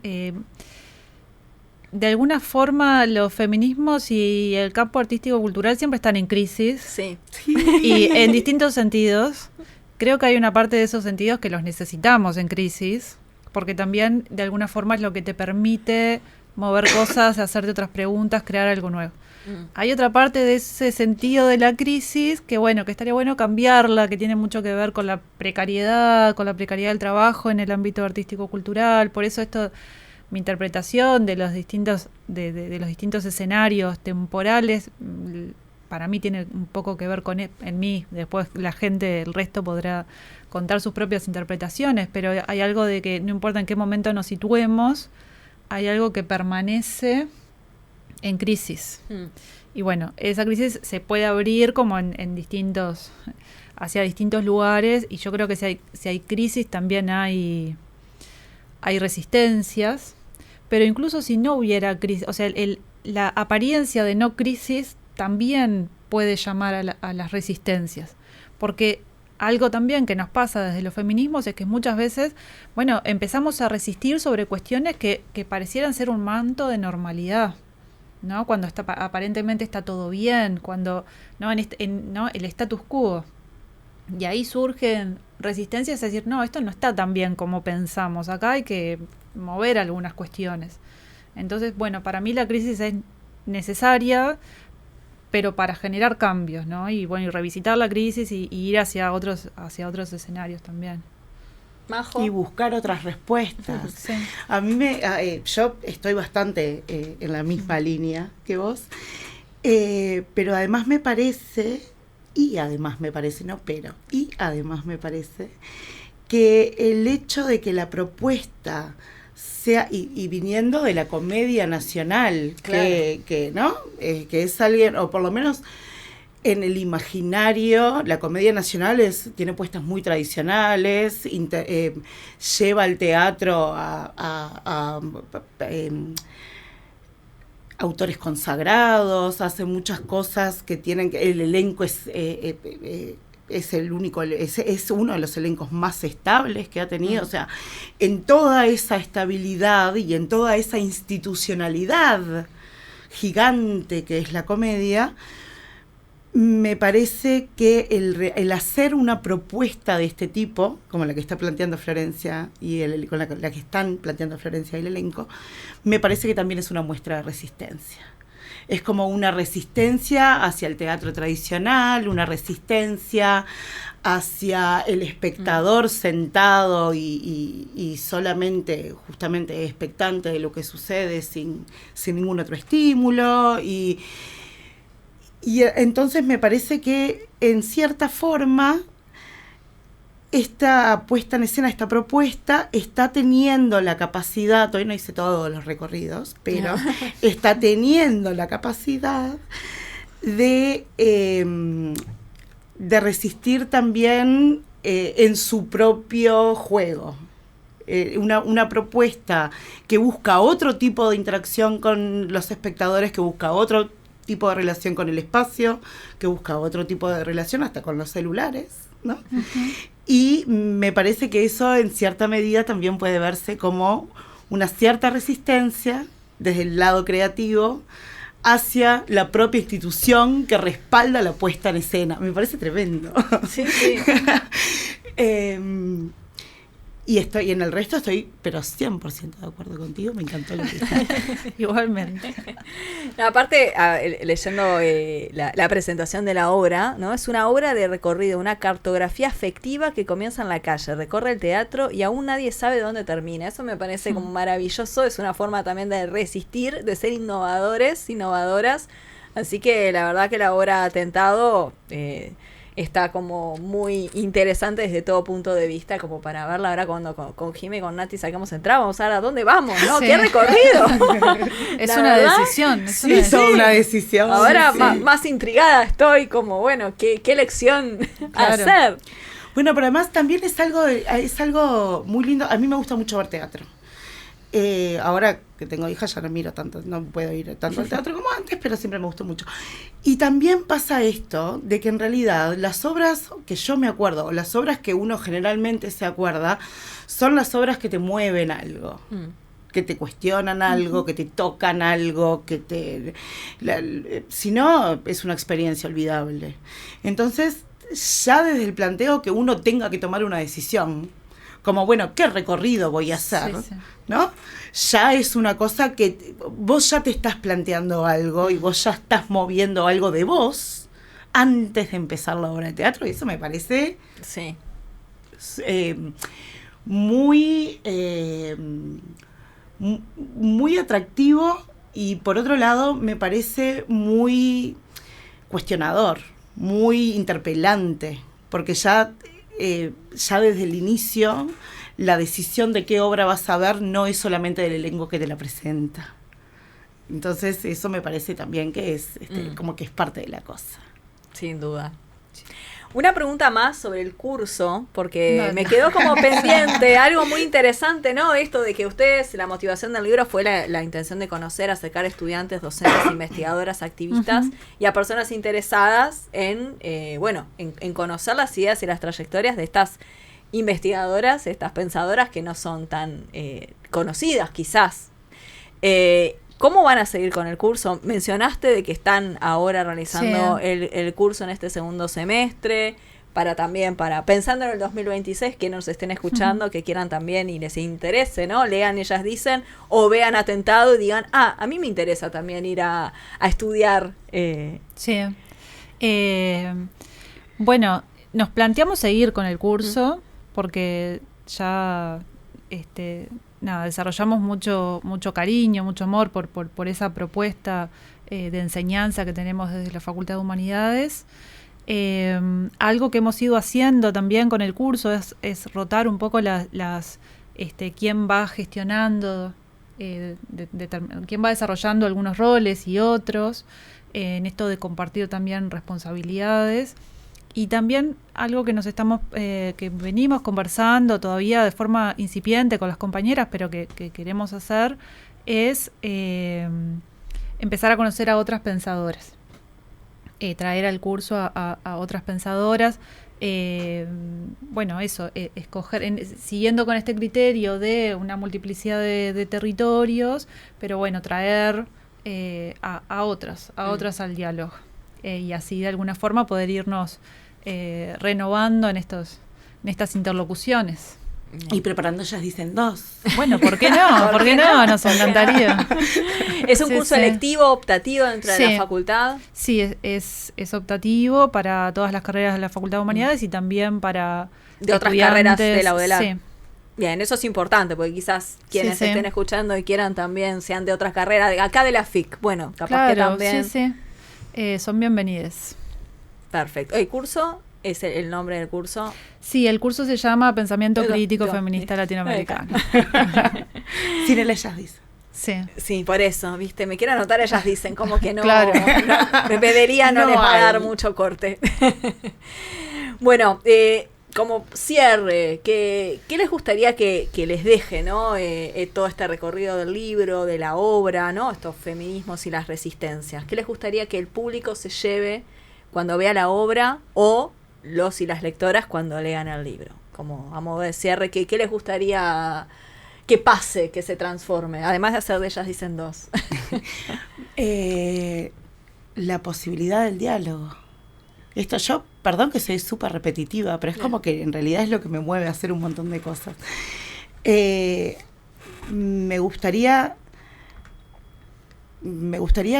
De alguna forma los feminismos y el campo artístico-cultural siempre están en crisis. Sí. Y en distintos sentidos. Creo que hay una parte de esos sentidos que los necesitamos en crisis, porque también de alguna forma es lo que te permite mover cosas, hacerte otras preguntas, crear algo nuevo. Hay otra parte de ese sentido de la crisis que estaría bueno cambiarla, que tiene mucho que ver con la precariedad del trabajo en el ámbito artístico-cultural. Por eso esto mi interpretación de los distintos de los distintos escenarios temporales para mí tiene un poco que ver con en mí. Después la gente, el resto podrá contar sus propias interpretaciones, pero hay algo de que no importa en qué momento nos situemos, hay algo que permanece en crisis. Y bueno, esa crisis se puede abrir como en distintos, hacia distintos lugares, y yo creo que si hay crisis también hay resistencias, pero incluso si no hubiera crisis, o sea, la apariencia de no crisis también puede llamar a las resistencias, porque algo también que nos pasa desde los feminismos es que muchas veces, bueno, empezamos a resistir sobre cuestiones que parecieran ser un manto de normalidad, ¿no? Cuando aparentemente está todo bien, cuando no el status quo. Y ahí surgen resistencias a decir, no, esto no está tan bien como pensamos, acá hay que mover algunas cuestiones. Entonces, bueno, para mí la crisis es necesaria, pero para generar cambios, ¿no? Y bueno, y revisitar la crisis y ir hacia otros escenarios también. Majo. Y buscar otras respuestas. Sí. A mí yo estoy bastante en la misma línea que vos, pero además me parece que el hecho de que la propuesta sea, y viniendo de la comedia nacional, claro, que ¿no? Que es alguien, o por lo menos en el imaginario, la comedia nacional tiene puestas muy tradicionales, lleva al teatro a autores consagrados, hace muchas cosas que tienen, el elenco es el único, es uno de los elencos más estables que ha tenido, o sea, en toda esa estabilidad y en toda esa institucionalidad gigante que es la comedia, me parece que el hacer una propuesta de este tipo, como la que está planteando Florencia y con la que están planteando Florencia y el elenco, me parece que también es una muestra de resistencia. Es como una resistencia hacia el teatro tradicional, una resistencia hacia el espectador sentado y solamente, justamente, expectante de lo que sucede sin ningún otro estímulo. Y entonces me parece que, en cierta forma, esta puesta en escena, esta propuesta, está teniendo la capacidad, todavía no hice todos los recorridos, pero está teniendo la capacidad de resistir también en su propio juego. Una propuesta que busca otro tipo de interacción con los espectadores, que busca otro tipo de relación con el espacio, que busca otro tipo de relación hasta con los celulares, ¿no? Uh-huh. Y me parece que eso en cierta medida también puede verse como una cierta resistencia desde el lado creativo hacia la propia institución que respalda la puesta en escena. Me parece tremendo. Sí, sí. Y en el resto estoy, pero 100% de acuerdo contigo, me encantó lo que dijiste. Igualmente. No, aparte, leyendo la presentación de la obra, ¿no? Es una obra de recorrido, una cartografía afectiva que comienza en la calle, recorre el teatro y aún nadie sabe dónde termina. Eso me parece como maravilloso, es una forma también de resistir, de ser innovadoras. Así que la verdad que la obra Atentado está como muy interesante desde todo punto de vista, como para verla ahora cuando con Jimé y con Nati saquemos entrada, vamos a ver a dónde vamos, ¿no? Sí. ¡Qué recorrido! Es una decisión. Es una decisión. Ahora más intrigada estoy, como, bueno, ¿qué elección hacer? Bueno, pero además también es algo muy lindo. A mí me gusta mucho ver teatro. Ahora que tengo hijas ya no miro tanto, no puedo ir tanto al teatro como antes, pero siempre me gustó mucho. Y también pasa esto, de que en realidad las obras que yo me acuerdo, o las obras que uno generalmente se acuerda, son las obras que te mueven algo, que te cuestionan algo, que te tocan algo, si no, es una experiencia olvidable. Entonces, ya desde el planteo que uno tenga que tomar una decisión, como, bueno, ¿qué recorrido voy a hacer? Sí. ¿No? Ya es una cosa que vos ya te estás planteando algo y vos ya estás moviendo algo de vos antes de empezar la obra de teatro, y eso me parece muy muy atractivo y por otro lado me parece muy cuestionador, muy interpelante, porque ya desde el inicio la decisión de qué obra vas a ver no es solamente del elenco que te la presenta. Entonces eso me parece también que es como que es parte de la cosa. Sin duda. Una pregunta más sobre el curso, porque me quedó como pendiente, algo muy interesante, ¿no? Esto de que ustedes, la motivación del libro fue la intención de conocer, acercar estudiantes, docentes, investigadoras, activistas y a personas interesadas en conocer las ideas y las trayectorias de estas investigadoras, estas pensadoras que no son tan conocidas quizás. ¿Cómo van a seguir con el curso? Mencionaste de que están ahora realizando el curso en este segundo semestre, pensando en el 2026, que nos estén escuchando, que quieran también y les interese, ¿no? Lean Ellas Dicen, o vean Atentado y digan, a mí me interesa también ir a estudiar. Sí. Bueno, nos planteamos seguir con el curso, porque ya desarrollamos mucho cariño, mucho amor por esa propuesta de enseñanza que tenemos desde la Facultad de Humanidades. Algo que hemos ido haciendo también con el curso es rotar un poco quién va gestionando, quién va desarrollando algunos roles y otros, en esto de compartir también responsabilidades. Y también algo que que venimos conversando todavía de forma incipiente con las compañeras, pero que queremos hacer, es empezar a conocer a otras pensadoras. Traer al curso a otras pensadoras. Escoger, siguiendo con este criterio de una multiplicidad de territorios, pero traer a otras al diálogo. Y así de alguna forma poder irnos renovando en estas interlocuciones. Y preparando Ellas Dicen 2. Bueno, ¿por qué no? ¿Por qué no? Nos encantaría. ¿Es un curso electivo, optativo dentro de la facultad? Sí, es optativo para todas las carreras de la Facultad de Humanidades y también para de otras carreras de la UDELAR. Sí. Bien, eso es importante, porque quizás quienes estén escuchando y quieran también sean de otras carreras, acá de la FIC. Bueno, capaz que también. Son bienvenidas. Perfecto. ¿El curso es el nombre del curso? Sí, el curso se llama Pensamiento Crítico Feminista Latinoamericano. Sin el Ellas Dicen. Sí, por eso, ¿viste? Me quiero anotar Ellas Dicen, como que no. Claro. Me pediría no les va a dar mucho corte. Bueno, como cierre, ¿qué les gustaría que les deje, ¿no? Todo este recorrido del libro, de la obra, ¿no? Estos feminismos y las resistencias. ¿Qué les gustaría que el público se lleve cuando vea la obra o los y las lectoras cuando lean el libro? Como a modo de cierre, ¿qué les gustaría que pase, que se transforme? Además de hacer de Ellas Dicen 2. La posibilidad del diálogo. Perdón que soy súper repetitiva, pero es como que en realidad es lo que me mueve a hacer un montón de cosas. Me gustaría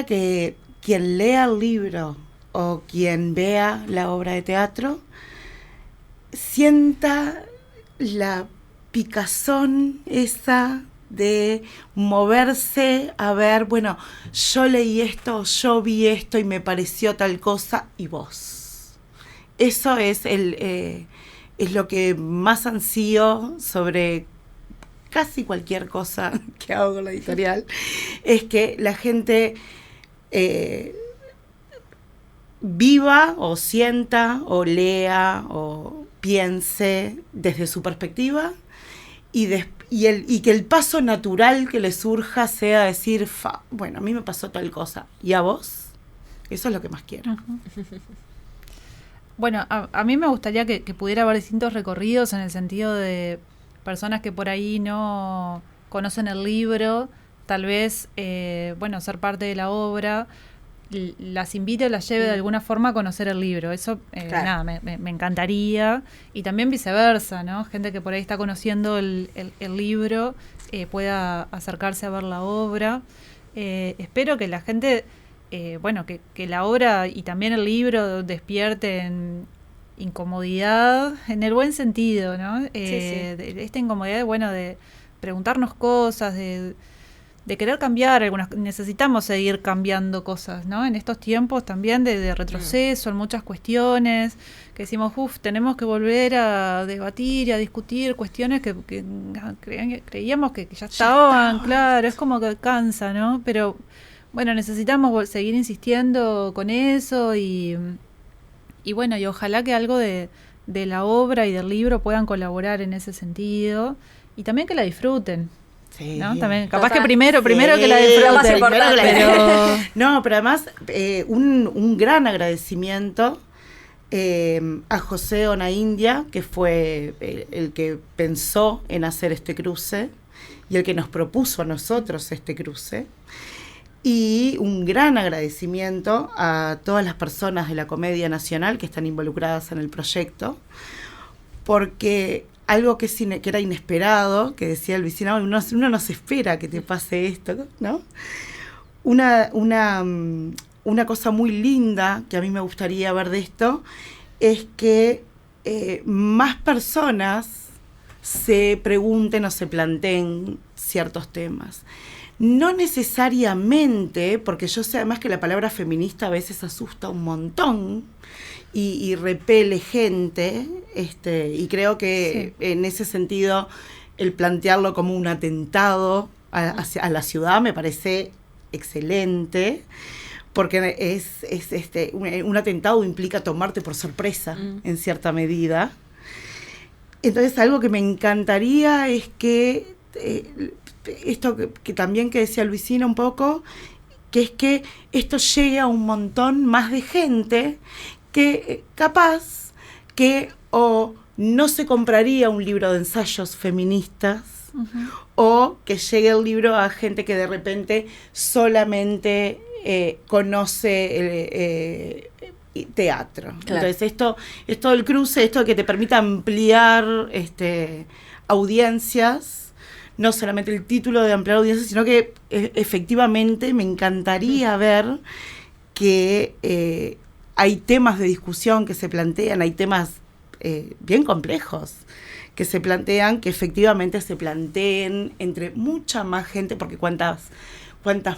que quien lea el libro o quien vea la obra de teatro sienta la picazón esa de moverse a ver, bueno, yo leí esto, yo vi esto y me pareció tal cosa, y vos. Eso es lo que más ansío sobre casi cualquier cosa que hago con la editorial, es que la gente viva o sienta o lea o piense desde su perspectiva y que el paso natural que le surja sea decir, bueno, a mí me pasó tal cosa, ¿y a vos? Eso es lo que más quiero. Uh-huh. Bueno, a mí me gustaría que pudiera haber distintos recorridos en el sentido de personas que por ahí no conocen el libro, tal vez, ser parte de la obra, las invite o las lleve de alguna forma a conocer el libro. Eso, claro. Me encantaría. Y también viceversa, ¿no? Gente que por ahí está conociendo el libro pueda acercarse a ver la obra. Espero que la gente... que la obra y también el libro despierten incomodidad en el buen sentido, ¿no? Sí. De esta incomodidad, de preguntarnos cosas, de querer cambiar necesitamos seguir cambiando cosas, ¿no? En estos tiempos también de retroceso en muchas cuestiones, que decimos, tenemos que volver a debatir y a discutir cuestiones que creíamos que ya estaban, claro, es como que cansa, ¿no? Pero bueno, necesitamos seguir insistiendo con eso y bueno, y ojalá que algo de la obra y del libro puedan colaborar en ese sentido y también que la disfruten. Sí. ¿No? También, capaz que primero que la disfruten. No, pero además un gran agradecimiento a José Onaindia, que fue el que pensó en hacer este cruce y el que nos propuso a nosotros este cruce. Y un gran agradecimiento a todas las personas de la Comedia Nacional que están involucradas en el proyecto, porque algo que era inesperado, que decía Luisina, uno no se espera que te pase esto, ¿no? Una cosa muy linda que a mí me gustaría ver de esto es que más personas se pregunten o se planteen ciertos temas. No necesariamente, porque yo sé además que la palabra feminista a veces asusta un montón y repele gente, y creo que en ese sentido el plantearlo como un atentado a la ciudad me parece excelente, porque un atentado implica tomarte por sorpresa en cierta medida. Entonces algo que me encantaría es que esto que también que decía Luisina un poco, que es que esto llegue a un montón más de gente que capaz que o no se compraría un libro de ensayos feministas, o que llegue el libro a gente que de repente solamente conoce teatro. Claro. Entonces esto del cruce, esto que te permita ampliar audiencias, no solamente el título de ampliar audiencias, sino que efectivamente me encantaría ver que hay temas de discusión que se plantean, hay temas bien complejos que se plantean, que efectivamente se planteen entre mucha más gente, porque cuantas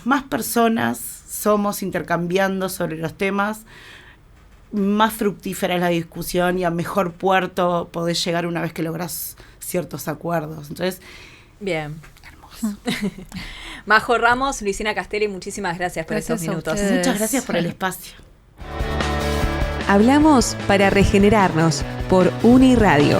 más personas somos intercambiando sobre los temas, más fructífera es la discusión y a mejor puerto podés llegar una vez que lográs ciertos acuerdos. Entonces, bien. Hermoso. Majo Ramos, Luisina Castelli, muchísimas gracias por estos minutos. Muchas gracias por el espacio. Hablamos para regenerarnos por Uniradio.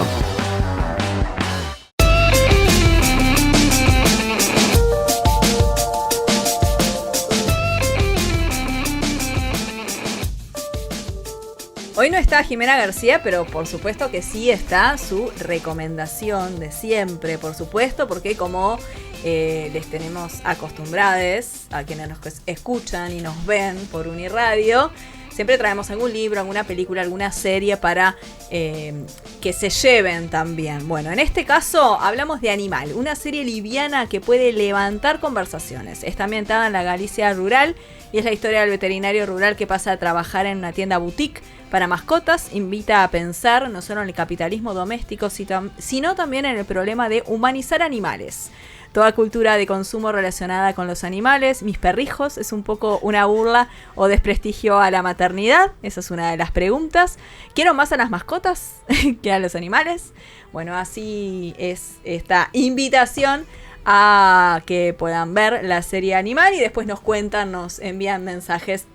Hoy no está Jimena García, pero por supuesto que sí está su recomendación de siempre, por supuesto, porque como les tenemos acostumbrades a quienes nos escuchan y nos ven por Uniradio, siempre traemos algún libro, alguna película, alguna serie para que se lleven también. Bueno, en este caso hablamos de Animal, una serie liviana que puede levantar conversaciones. Está ambientada en la Galicia rural y es la historia del veterinario rural que pasa a trabajar en una tienda boutique para mascotas. Invita a pensar no solo en el capitalismo doméstico, sino también en el problema de humanizar animales. Toda cultura de consumo relacionada con los animales, mis perrijos, es un poco una burla o desprestigio a la maternidad. Esa es una de las preguntas. ¿Quiero más a las mascotas que a los animales? Bueno, así es esta invitación a que puedan ver la serie Animal y después nos cuentan, nos envían mensajes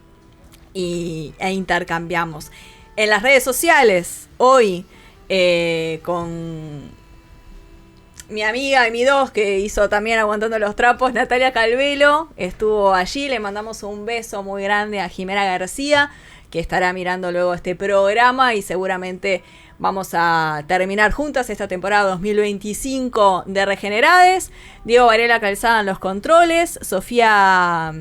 e intercambiamos. En las redes sociales, hoy, con mi amiga y mi dos, que hizo también Aguantando los Trapos, Natalia Calvelo, estuvo allí. Le mandamos un beso muy grande a Jimena García, que estará mirando luego este programa y seguramente vamos a terminar juntas esta temporada 2025 de Regenerades. Diego Varela Calzada en los controles, Sofía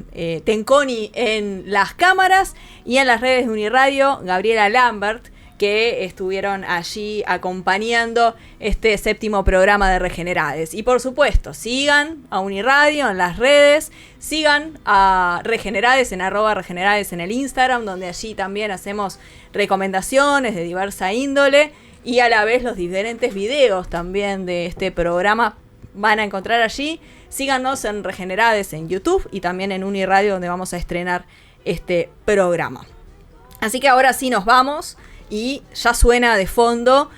Tenconi en las cámaras y en las redes de Uniradio, Gabriela Lambert, que estuvieron allí acompañando este 7º programa de Regenerades. Y por supuesto, sigan a Uniradio en las redes, sigan a Regenerades en @Regenerades en el Instagram, donde allí también hacemos recomendaciones de diversa índole y a la vez los diferentes videos también de este programa van a encontrar allí. Síganos en Regenerades en YouTube y también en Uniradio, donde vamos a estrenar este programa. Así que ahora sí nos vamos y ya suena de fondo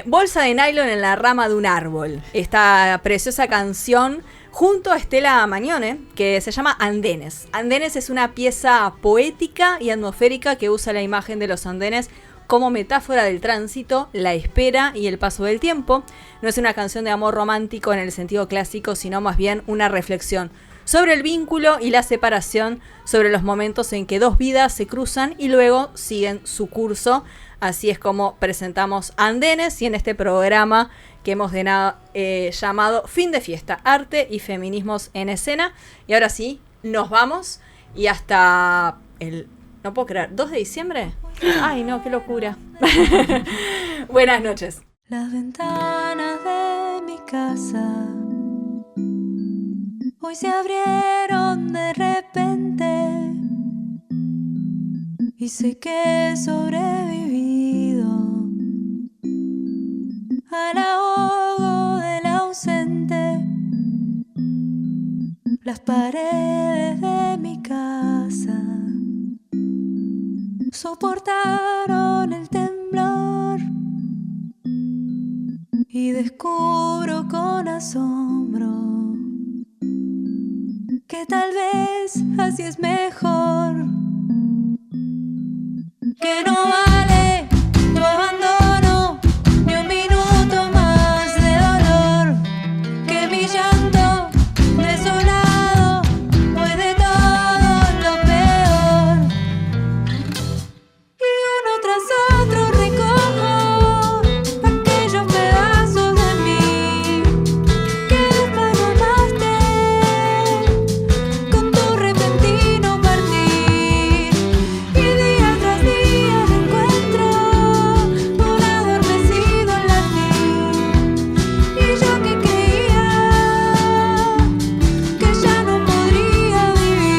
Bolsa de nylon en la rama de un árbol. Esta preciosa canción junto a Estela Magnone, que se llama Andenes. Andenes es una pieza poética y atmosférica que usa la imagen de los andenes como metáfora del tránsito, la espera y el paso del tiempo. No es una canción de amor romántico en el sentido clásico, sino más bien una reflexión sobre el vínculo y la separación, sobre los momentos en que dos vidas se cruzan y luego siguen su curso. Así es como presentamos Andenes y en este programa que hemos llamado Fin de Fiesta, Arte y Feminismos en Escena. Y ahora sí, nos vamos y hasta el... No puedo creer, ¿2 de diciembre? Ay, no, qué locura. Buenas noches. Las ventanas de mi casa hoy se abrieron de repente y sé que he sobrevivido al ahogo del ausente. Las paredes de mi casa soportaron el temblor y descubro con asombro que tal vez así es mejor, que no vale tu abandono ni un minuto más de dolor, que mi llanto desolado fue de todo lo peor. Y uno tras otro recojo aquellos pedazos de mí que desparramaste con tu repentino partir. Y día tras día encuentro un adormecido latir. Y yo que creía que ya no podría vivir.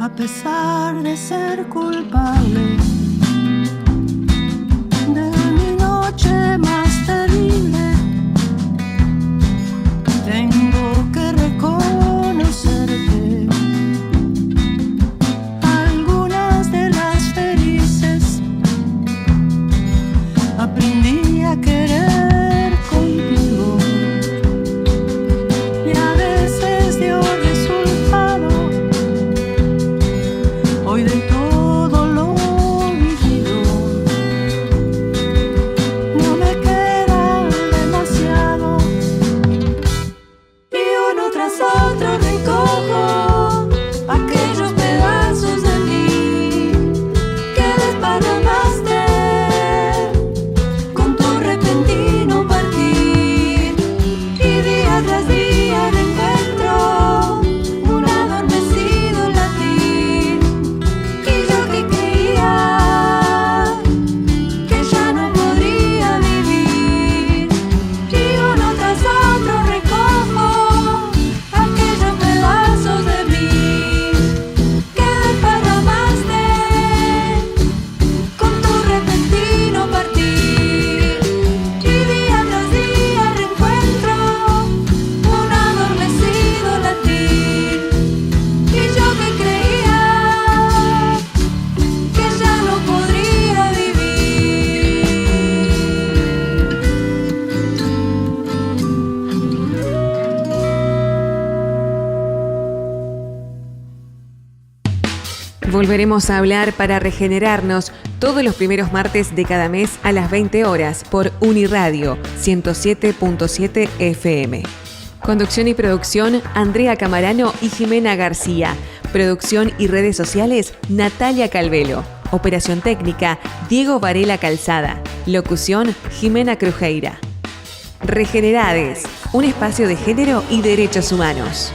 A pesar de ser culpable de mi noche más terrible, tengo que reconocerte algunas de las felices. Aprendí a querer contigo y a veces dio resultado. Hoy de todo lo vivido no me queda demasiado. Y uno tras otro recojo aquellos pedazos de mí que desparramaste con tu repentino partir. Y día tras día encuentro un adormecido latir. Y yo que creía que ya no podría vivir. Y uno tras otro recojo aquellos pedazos de mí que desparramaste con tu repentino partir. Y día tras día reencuentro un adormecido latir. Y yo que creía que ya no podría vivir. Volveremos a hablar para regenerarnos todos los primeros martes de cada mes a las 20 horas por Uniradio 107.7 FM. Conducción y producción, Andrea Camarano y Jimena García. Producción y redes sociales, Natalia Calvelo. Operación técnica, Diego Varela Calzada. Locución, Jimena Crujeira. Regenerades, un espacio de género y derechos humanos.